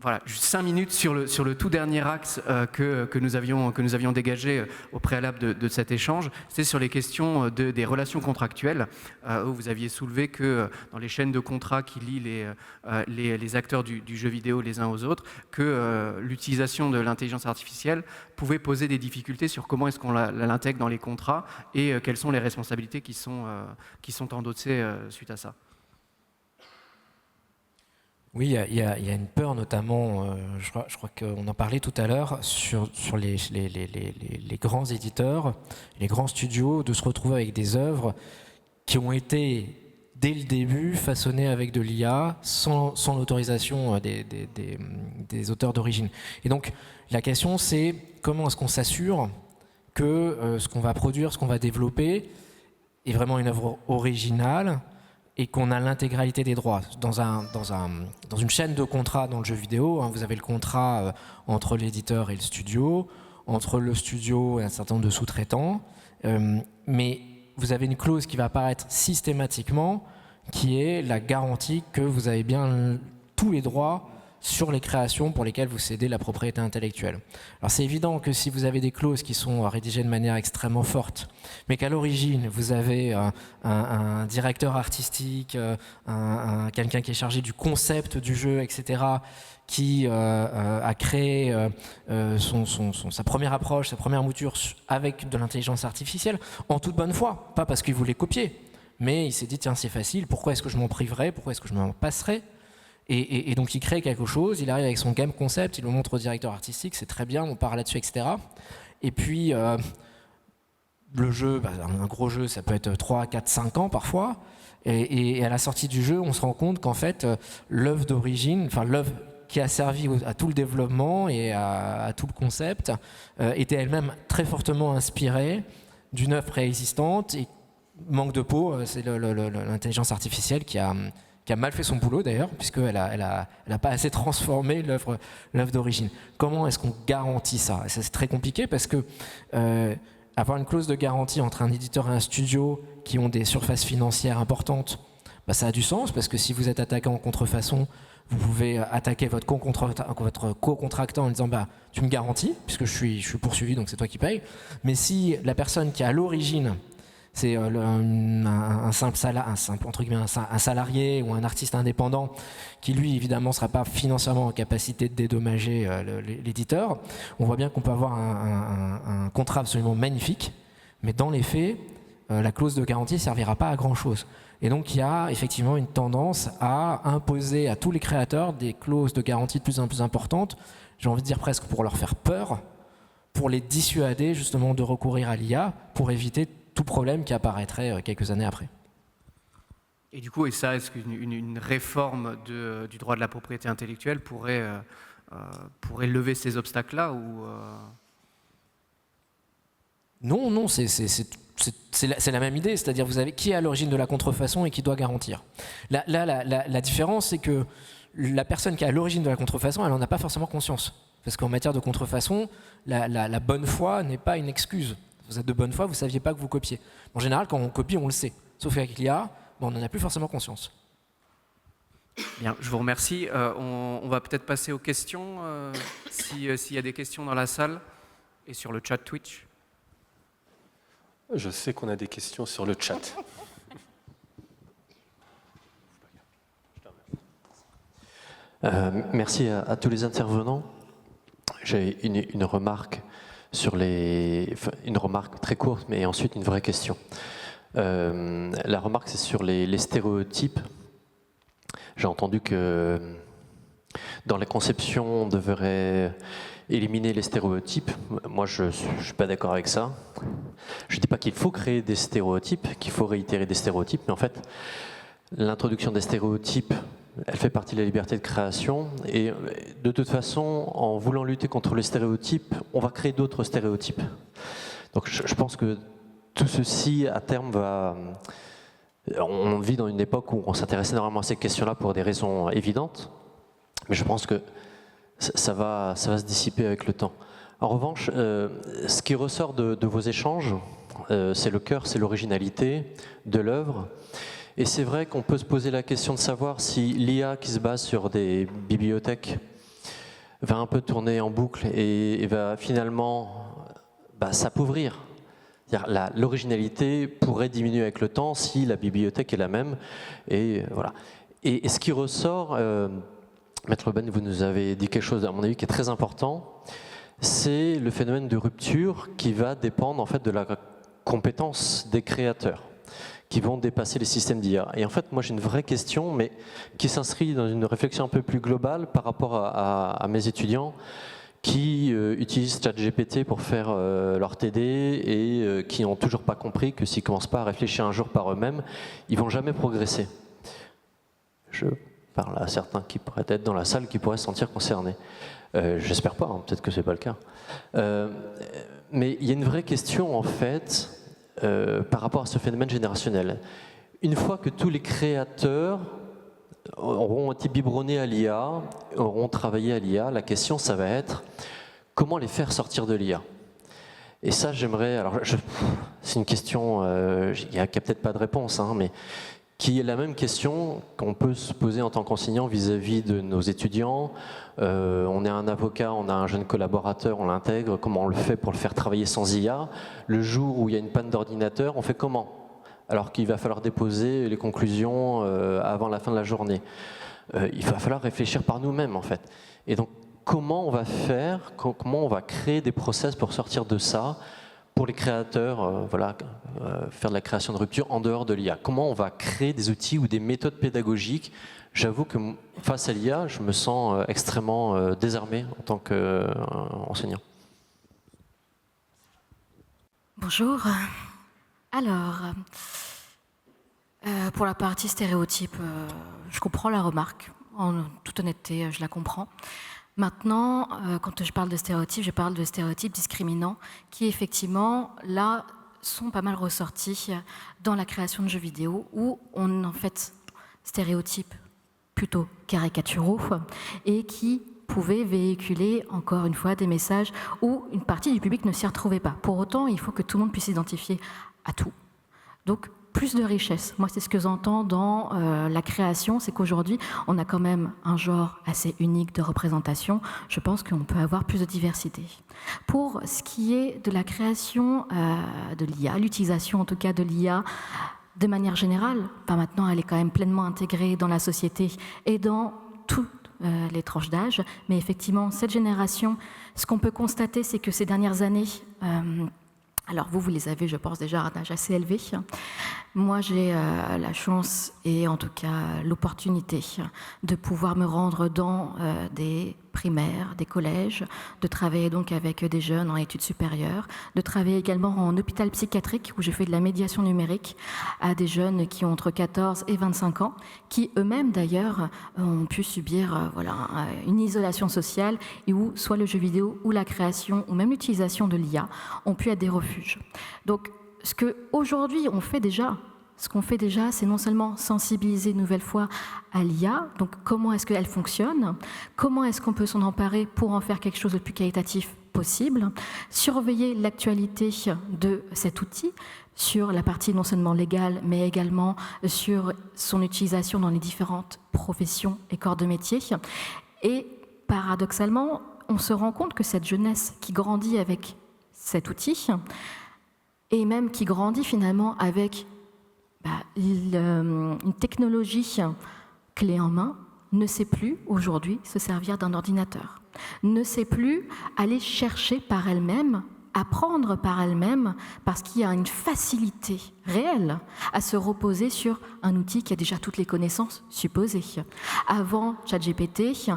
Voilà, juste 5 minutes sur le tout dernier axe que nous avions dégagé au préalable de cet échange, c'est sur les questions des relations contractuelles, où vous aviez soulevé que dans les chaînes de contrats qui lient les acteurs du jeu vidéo les uns aux autres, que l'utilisation de l'intelligence artificielle pouvait poser des difficultés sur comment est-ce qu'on l'intègre dans les contrats et quelles sont les responsabilités qui sont endossées suite à ça. Oui, il y a une peur notamment, je crois qu'on en parlait tout à l'heure, sur les grands éditeurs, les grands studios, de se retrouver avec des œuvres qui ont été, dès le début, façonnées avec de l'IA, sans l'autorisation des auteurs d'origine. Et donc, la question, c'est comment est-ce qu'on s'assure que ce qu'on va produire, ce qu'on va développer, est vraiment une œuvre originale, et qu'on a l'intégralité des droits. Dans une chaîne de contrats dans le jeu vidéo, vous avez le contrat entre l'éditeur et le studio, entre le studio et un certain nombre de sous-traitants, mais vous avez une clause qui va apparaître systématiquement, qui est la garantie que vous avez bien tous les droits sur les créations pour lesquelles vous cédez la propriété intellectuelle. Alors c'est évident que si vous avez des clauses qui sont rédigées de manière extrêmement forte, mais qu'à l'origine vous avez un directeur artistique, quelqu'un qui est chargé du concept du jeu, etc., qui a créé sa première approche, sa première mouture avec de l'intelligence artificielle, en toute bonne foi, pas parce qu'il voulait copier, mais il s'est dit tiens c'est facile, pourquoi est-ce que je m'en priverais, pourquoi est-ce que je m'en passerais? Et donc il crée quelque chose, il arrive avec son game concept, il le montre au directeur artistique, c'est très bien, on part là-dessus, etc. Et puis le jeu, un gros jeu, ça peut être 3, 4, 5 ans parfois, et à la sortie du jeu, on se rend compte qu'en fait, l'œuvre d'origine, enfin l'œuvre qui a servi à tout le développement et à tout le concept, était elle-même très fortement inspirée d'une œuvre préexistante, et manque de peau, c'est l'intelligence artificielle qui a mal fait son boulot d'ailleurs, puisqu'elle n'a pas assez transformé l'œuvre d'origine. Comment est-ce qu'on garantit ça? Et ça c'est très compliqué parce que avoir une clause de garantie entre un éditeur et un studio qui ont des surfaces financières importantes, ça a du sens, parce que si vous êtes attaqué en contrefaçon, vous pouvez attaquer votre co-contractant en disant tu me garantis, puisque je suis poursuivi, donc c'est toi qui payes. Mais si la personne qui est à l'origine, c'est un salarié ou un artiste indépendant qui, lui, évidemment, ne sera pas financièrement en capacité de dédommager l'éditeur, on voit bien qu'on peut avoir un contrat absolument magnifique, mais dans les faits, la clause de garantie ne servira pas à grand-chose. Et donc, il y a effectivement une tendance à imposer à tous les créateurs des clauses de garantie de plus en plus importantes, j'ai envie de dire presque pour leur faire peur, pour les dissuader justement de recourir à l'IA, pour éviter tout problème qui apparaîtrait quelques années après. Et du coup, est-ce qu'une réforme du droit de la propriété intellectuelle pourrait lever ces obstacles-là ou Non, c'est la même idée, c'est-à-dire vous avez qui est à l'origine de la contrefaçon et qui doit garantir. La différence, c'est que la personne qui est à l'origine de la contrefaçon, elle n'en a pas forcément conscience. Parce qu'en matière de contrefaçon, la bonne foi n'est pas une excuse. Vous êtes de bonne foi, vous ne saviez pas que vous copiez. En général, quand on copie, on le sait. Sauf qu'avec l'IA, on n'en a plus forcément conscience. Bien, je vous remercie. On va peut-être passer aux questions, s'il y a des questions dans la salle et sur le chat Twitch. Je sais qu'on a des questions sur le chat. Merci à tous les intervenants. J'ai une remarque une remarque très courte, mais ensuite une vraie question. La remarque, c'est sur les stéréotypes. J'ai entendu que dans la conception, on devrait éliminer les stéréotypes. Moi, je ne suis pas d'accord avec ça. Je ne dis pas qu'il faut créer des stéréotypes, qu'il faut réitérer des stéréotypes, mais en fait, l'introduction des stéréotypes, elle fait partie de la liberté de création. Et de toute façon, en voulant lutter contre les stéréotypes, on va créer d'autres stéréotypes. Donc je pense que tout ceci, à terme, va... On vit dans une époque où on s'intéresse énormément à ces questions-là pour des raisons évidentes, mais je pense que ça va se dissiper avec le temps. En revanche, ce qui ressort de vos échanges, c'est le cœur, c'est l'originalité de l'œuvre. Et c'est vrai qu'on peut se poser la question de savoir si l'IA qui se base sur des bibliothèques va un peu tourner en boucle et va finalement s'appauvrir. L'originalité pourrait diminuer avec le temps si la bibliothèque est la même. Et voilà. Et ce qui ressort, Maître Ben, vous nous avez dit quelque chose, à mon avis, qui est très important, c'est le phénomène de rupture qui va dépendre en fait de la compétence des créateurs, qui vont dépasser les systèmes d'IA. Et en fait, moi j'ai une vraie question, mais qui s'inscrit dans une réflexion un peu plus globale par rapport à mes étudiants qui utilisent ChatGPT pour faire leur TD et qui n'ont toujours pas compris que s'ils ne commencent pas à réfléchir un jour par eux-mêmes, ils ne vont jamais progresser. Je parle à certains qui pourraient être dans la salle, qui pourraient se sentir concernés. J'espère pas, hein, peut-être que ce n'est pas le cas. Mais il y a une vraie question en fait par rapport à ce phénomène générationnel. Une fois que tous les créateurs auront été biberonnés à l'IA, auront travaillé à l'IA, la question ça va être comment les faire sortir de l'IA. Et ça j'aimerais, c'est une question, il n'y a peut-être pas de réponse, hein, mais qui est la même question qu'on peut se poser en tant qu'enseignant vis-à-vis de nos étudiants. On est un avocat, on a un jeune collaborateur, on l'intègre, comment on le fait pour le faire travailler sans IA? Le jour où il y a une panne d'ordinateur, on fait comment? Alors qu'il va falloir déposer les conclusions avant la fin de la journée. Il va falloir réfléchir par nous-mêmes en fait. Et donc comment on va faire, comment on va créer des process pour sortir de ça, pour les créateurs, faire de la création de rupture en dehors de l'IA. Comment on va créer des outils ou des méthodes pédagogiques? J'avoue que face à l'IA, je me sens extrêmement désarmé en tant qu'enseignant. Bonjour. Alors, pour la partie stéréotype, je comprends la remarque. En toute honnêteté, je la comprends. Maintenant, quand je parle de stéréotypes, je parle de stéréotypes discriminants qui, effectivement, là, sont pas mal ressortis dans la création de jeux vidéo où on, en fait, stéréotypes plutôt caricaturaux et qui pouvaient véhiculer, encore une fois, des messages où une partie du public ne s'y retrouvait pas. Pour autant, il faut que tout le monde puisse s'identifier à tout. Donc, plus de richesse. Moi, c'est ce que j'entends dans la création, c'est qu'aujourd'hui, on a quand même un genre assez unique de représentation. Je pense qu'on peut avoir plus de diversité. Pour ce qui est de la création de l'IA, l'utilisation en tout cas de l'IA, de manière générale, maintenant, elle est quand même pleinement intégrée dans la société et dans toutes les tranches d'âge. Mais effectivement, cette génération, ce qu'on peut constater, c'est que ces dernières années... alors vous les avez, je pense, déjà à un âge assez élevé. Moi, j'ai la chance et en tout cas l'opportunité de pouvoir me rendre dans des primaires, des collèges, de travailler donc avec des jeunes en études supérieures, de travailler également en hôpital psychiatrique où je fais de la médiation numérique à des jeunes qui ont entre 14 et 25 ans, qui eux-mêmes d'ailleurs ont pu subir une isolation sociale et où soit le jeu vidéo ou la création ou même l'utilisation de l'IA ont pu être des refuges. Donc ce qu'aujourd'hui on fait déjà ce qu'on fait déjà, c'est non seulement sensibiliser une nouvelle fois à l'IA, donc comment est-ce qu'elle fonctionne, comment est-ce qu'on peut s'en emparer pour en faire quelque chose de plus qualitatif possible, surveiller l'actualité de cet outil sur la partie non seulement légale, mais également sur son utilisation dans les différentes professions et corps de métier. Et paradoxalement, on se rend compte que cette jeunesse qui grandit avec cet outil, et même qui grandit finalement avec une technologie clé en main, ne sait plus aujourd'hui se servir d'un ordinateur, ne sait plus aller chercher par elle-même, apprendre par elle-même, parce qu'il y a une facilité réelle à se reposer sur un outil qui a déjà toutes les connaissances supposées. Avant ChatGPT,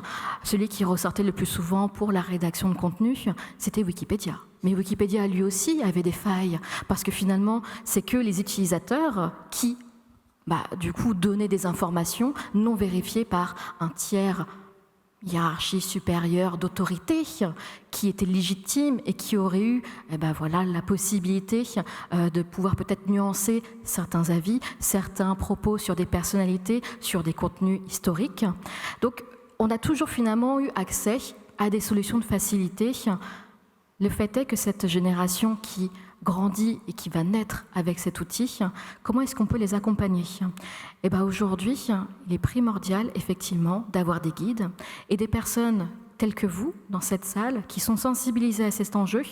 celui qui ressortait le plus souvent pour la rédaction de contenu, c'était Wikipédia. Mais Wikipédia, lui aussi, avait des failles, parce que finalement, c'est que les utilisateurs qui, du coup, donnaient des informations non vérifiées par un tiers hiérarchie supérieure d'autorité qui était légitime et qui aurait eu la possibilité de pouvoir peut-être nuancer certains avis, certains propos sur des personnalités, sur des contenus historiques. Donc, on a toujours finalement eu accès à des solutions de facilité. Le fait est que cette génération qui grandit et qui va naître avec cet outil, comment est-ce qu'on peut les accompagner ? Aujourd'hui, il est primordial, effectivement, d'avoir des guides et des personnes telles que vous, dans cette salle, qui sont sensibilisées à cet enjeu,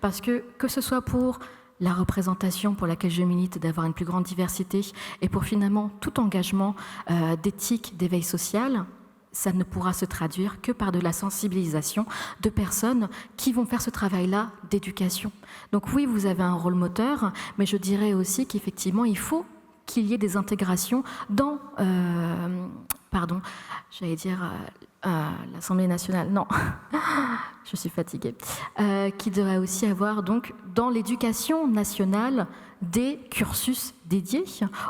parce que ce soit pour la représentation pour laquelle je milite, d'avoir une plus grande diversité, et pour finalement tout engagement d'éthique, d'éveil social, ça ne pourra se traduire que par de la sensibilisation de personnes qui vont faire ce travail-là d'éducation. Donc oui, vous avez un rôle moteur, mais je dirais aussi qu'effectivement, il faut qu'il y ait des intégrations dans, l'Assemblée nationale, non, je suis fatiguée, qui devrait aussi avoir donc dans l'éducation nationale des cursus dédiés,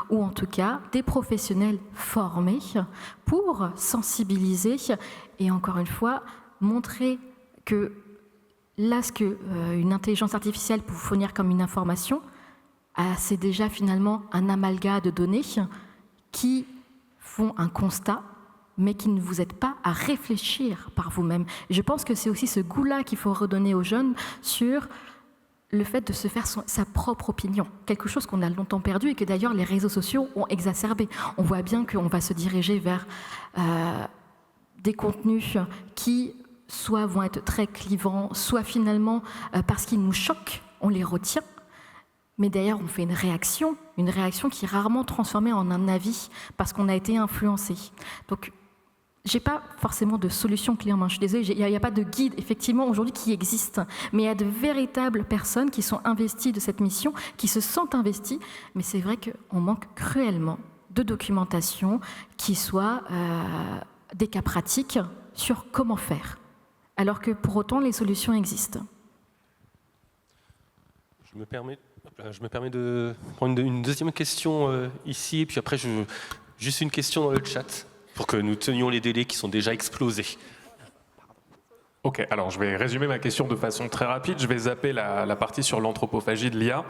ou en tout cas des professionnels formés pour sensibiliser et encore une fois montrer que là ce qu'une intelligence artificielle peut vous fournir comme une information, c'est déjà finalement un amalgame de données qui font un constat, mais qui ne vous aident pas à réfléchir par vous-même. Je pense que c'est aussi ce goût-là qu'il faut redonner aux jeunes sur le fait de se faire sa propre opinion, quelque chose qu'on a longtemps perdu et que d'ailleurs les réseaux sociaux ont exacerbé. On voit bien qu'on va se diriger vers des contenus qui soit vont être très clivants, soit finalement parce qu'ils nous choquent, on les retient, mais d'ailleurs on fait une réaction qui est rarement transformée en un avis parce qu'on a été influencé. Donc j'ai pas forcément de solution clé en main, je suis désolée, il n'y a pas de guide effectivement aujourd'hui qui existe, mais il y a de véritables personnes qui sont investies de cette mission, qui se sentent investies, mais c'est vrai qu'on manque cruellement de documentation qui soit des cas pratiques sur comment faire, alors que pour autant les solutions existent. Je me permets de prendre une deuxième question ici, et puis après juste une question dans le chat, pour que nous tenions les délais qui sont déjà explosés. Ok, alors je vais résumer ma question de façon très rapide. Je vais zapper la partie sur l'anthropophagie de l'IA.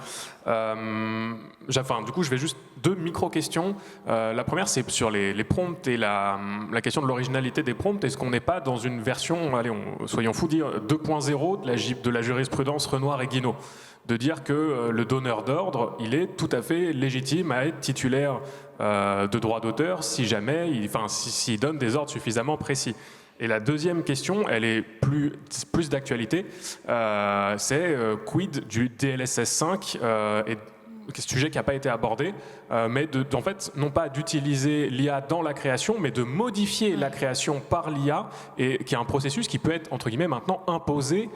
Du coup, je vais juste deux micro-questions. La première, c'est sur les prompts et la question de l'originalité des prompts. Est-ce qu'on n'est pas dans une version, soyons fous, dire 2.0 de la jurisprudence Renoir et Guinaud, de dire que le donneur d'ordre, il est tout à fait légitime à être titulaire de droit d'auteur si jamais, s'il donne des ordres suffisamment précis. Et la deuxième question, elle est plus d'actualité, c'est quid du DLSS 5 et ce sujet qui n'a pas été abordé, mais en fait, non pas d'utiliser l'IA dans la création, mais de modifier la création par l'IA, et qui est un processus qui peut être, entre guillemets, maintenant imposé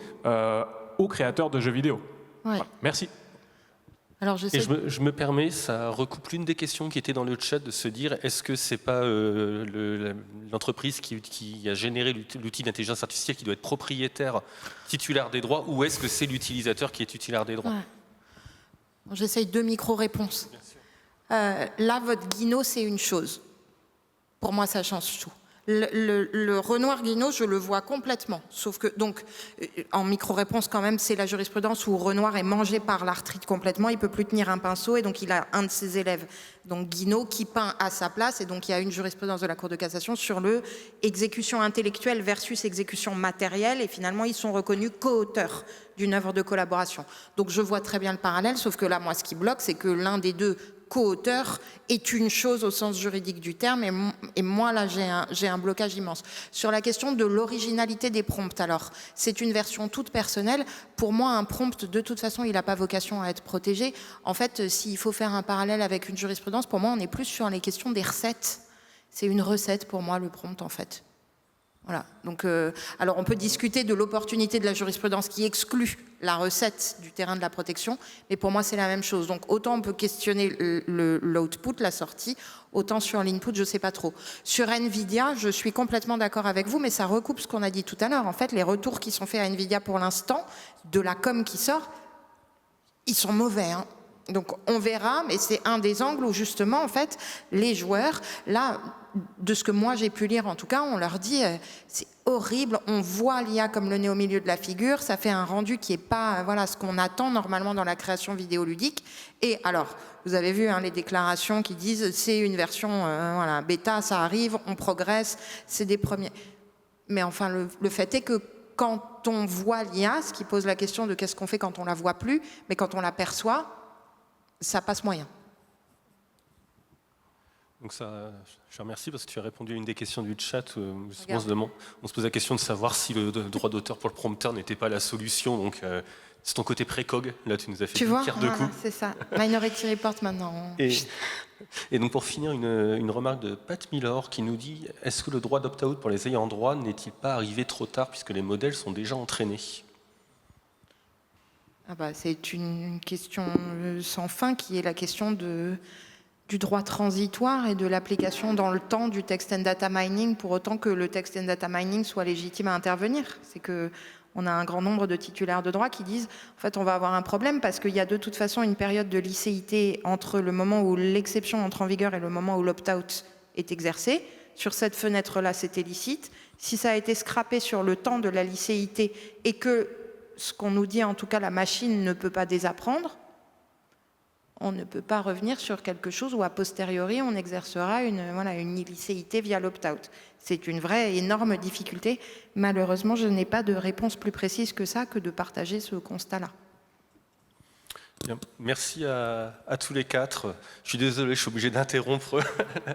aux créateurs de jeux vidéo. Ouais. Voilà. Merci. Alors je me permets, ça recoupe l'une des questions qui était dans le chat, de se dire, est-ce que c'est pas l'entreprise qui a généré l'outil d'intelligence artificielle qui doit être propriétaire, titulaire des droits, ou est-ce que c'est l'utilisateur qui est titulaire des droits ? J'essaye deux micro-réponses. Là, votre Guinaud, c'est une chose. Pour moi, ça change tout. Le Renoir Guinaud, je le vois complètement. Sauf que, donc, en micro-réponse quand même, c'est la jurisprudence où Renoir est mangé par l'arthrite complètement, il ne peut plus tenir un pinceau, et donc il a un de ses élèves, donc Guinaud, qui peint à sa place, et donc il y a une jurisprudence de la Cour de cassation sur le exécution intellectuelle versus exécution matérielle, et finalement ils sont reconnus co-auteurs d'une œuvre de collaboration. Donc je vois très bien le parallèle, sauf que là, moi, ce qui bloque, c'est que l'un des deux co-auteur est une chose au sens juridique du terme, et moi là j'ai un blocage immense. Sur la question de l'originalité des prompts, alors c'est une version toute personnelle. Pour moi, un prompt, de toute façon, il n'a pas vocation à être protégé. En fait, s'il faut faire un parallèle avec une jurisprudence, pour moi on est plus sur les questions des recettes. C'est une recette pour moi, le prompt, en fait. Voilà. Donc, alors on peut discuter de l'opportunité de la jurisprudence qui exclut la recette du terrain de la protection, mais pour moi c'est la même chose. Donc autant on peut questionner l'output, la sortie, autant sur l'input, je ne sais pas trop. Sur NVIDIA, je suis complètement d'accord avec vous, mais ça recoupe ce qu'on a dit tout à l'heure. En fait, les retours qui sont faits à NVIDIA pour l'instant, de la com qui sort, ils sont mauvais, hein. Donc on verra, mais c'est un des angles où justement, en fait, les joueurs, là, de ce que moi j'ai pu lire en tout cas, on leur dit c'est horrible, on voit l'IA comme le nez au milieu de la figure, ça fait un rendu qui n'est pas voilà, ce qu'on attend normalement dans la création vidéoludique. Et alors, vous avez vu les déclarations qui disent c'est une version voilà, bêta, ça arrive, on progresse, c'est des premiers. Mais enfin, le fait est que quand on voit l'IA, ce qui pose la question de qu'est-ce qu'on fait quand on la voit plus, mais quand on l'aperçoit, ça passe moyen. Donc ça, je te remercie parce que tu as répondu à une des questions du chat. On se pose la question de savoir si le droit d'auteur pour le prompteur n'était pas la solution. Donc c'est ton côté précog. Là, tu nous as fait une pierre de coups. C'est ça. Minority Report maintenant. Et donc pour finir, une remarque de Pat Miller qui nous dit « Est-ce que le droit d'opt-out pour les ayants droit n'est-il pas arrivé trop tard puisque les modèles sont déjà entraînés ?» C'est une question sans fin qui est la question du droit transitoire et de l'application dans le temps du text and data mining pour autant que le text and data mining soit légitime à intervenir. C'est qu'on a un grand nombre de titulaires de droit qui disent en fait on va avoir un problème parce qu'il y a de toute façon une période de licéité entre le moment où l'exception entre en vigueur et le moment où l'opt-out est exercé. Sur cette fenêtre-là, c'était licite. Si ça a été scrappé sur le temps de la licéité et que ce qu'on nous dit, en tout cas, la machine ne peut pas désapprendre, on ne peut pas revenir sur quelque chose où, a posteriori, on exercera une illicéité via l'opt-out. C'est une vraie, énorme difficulté. Malheureusement, je n'ai pas de réponse plus précise que ça, que de partager ce constat-là. Bien. Merci à tous les quatre. Je suis désolé, je suis obligé d'interrompre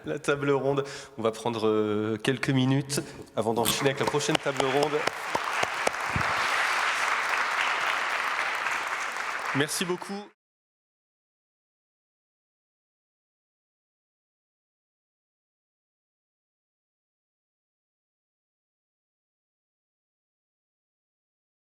la table ronde. On va prendre quelques minutes avant d'enchaîner avec la prochaine table ronde. Merci beaucoup.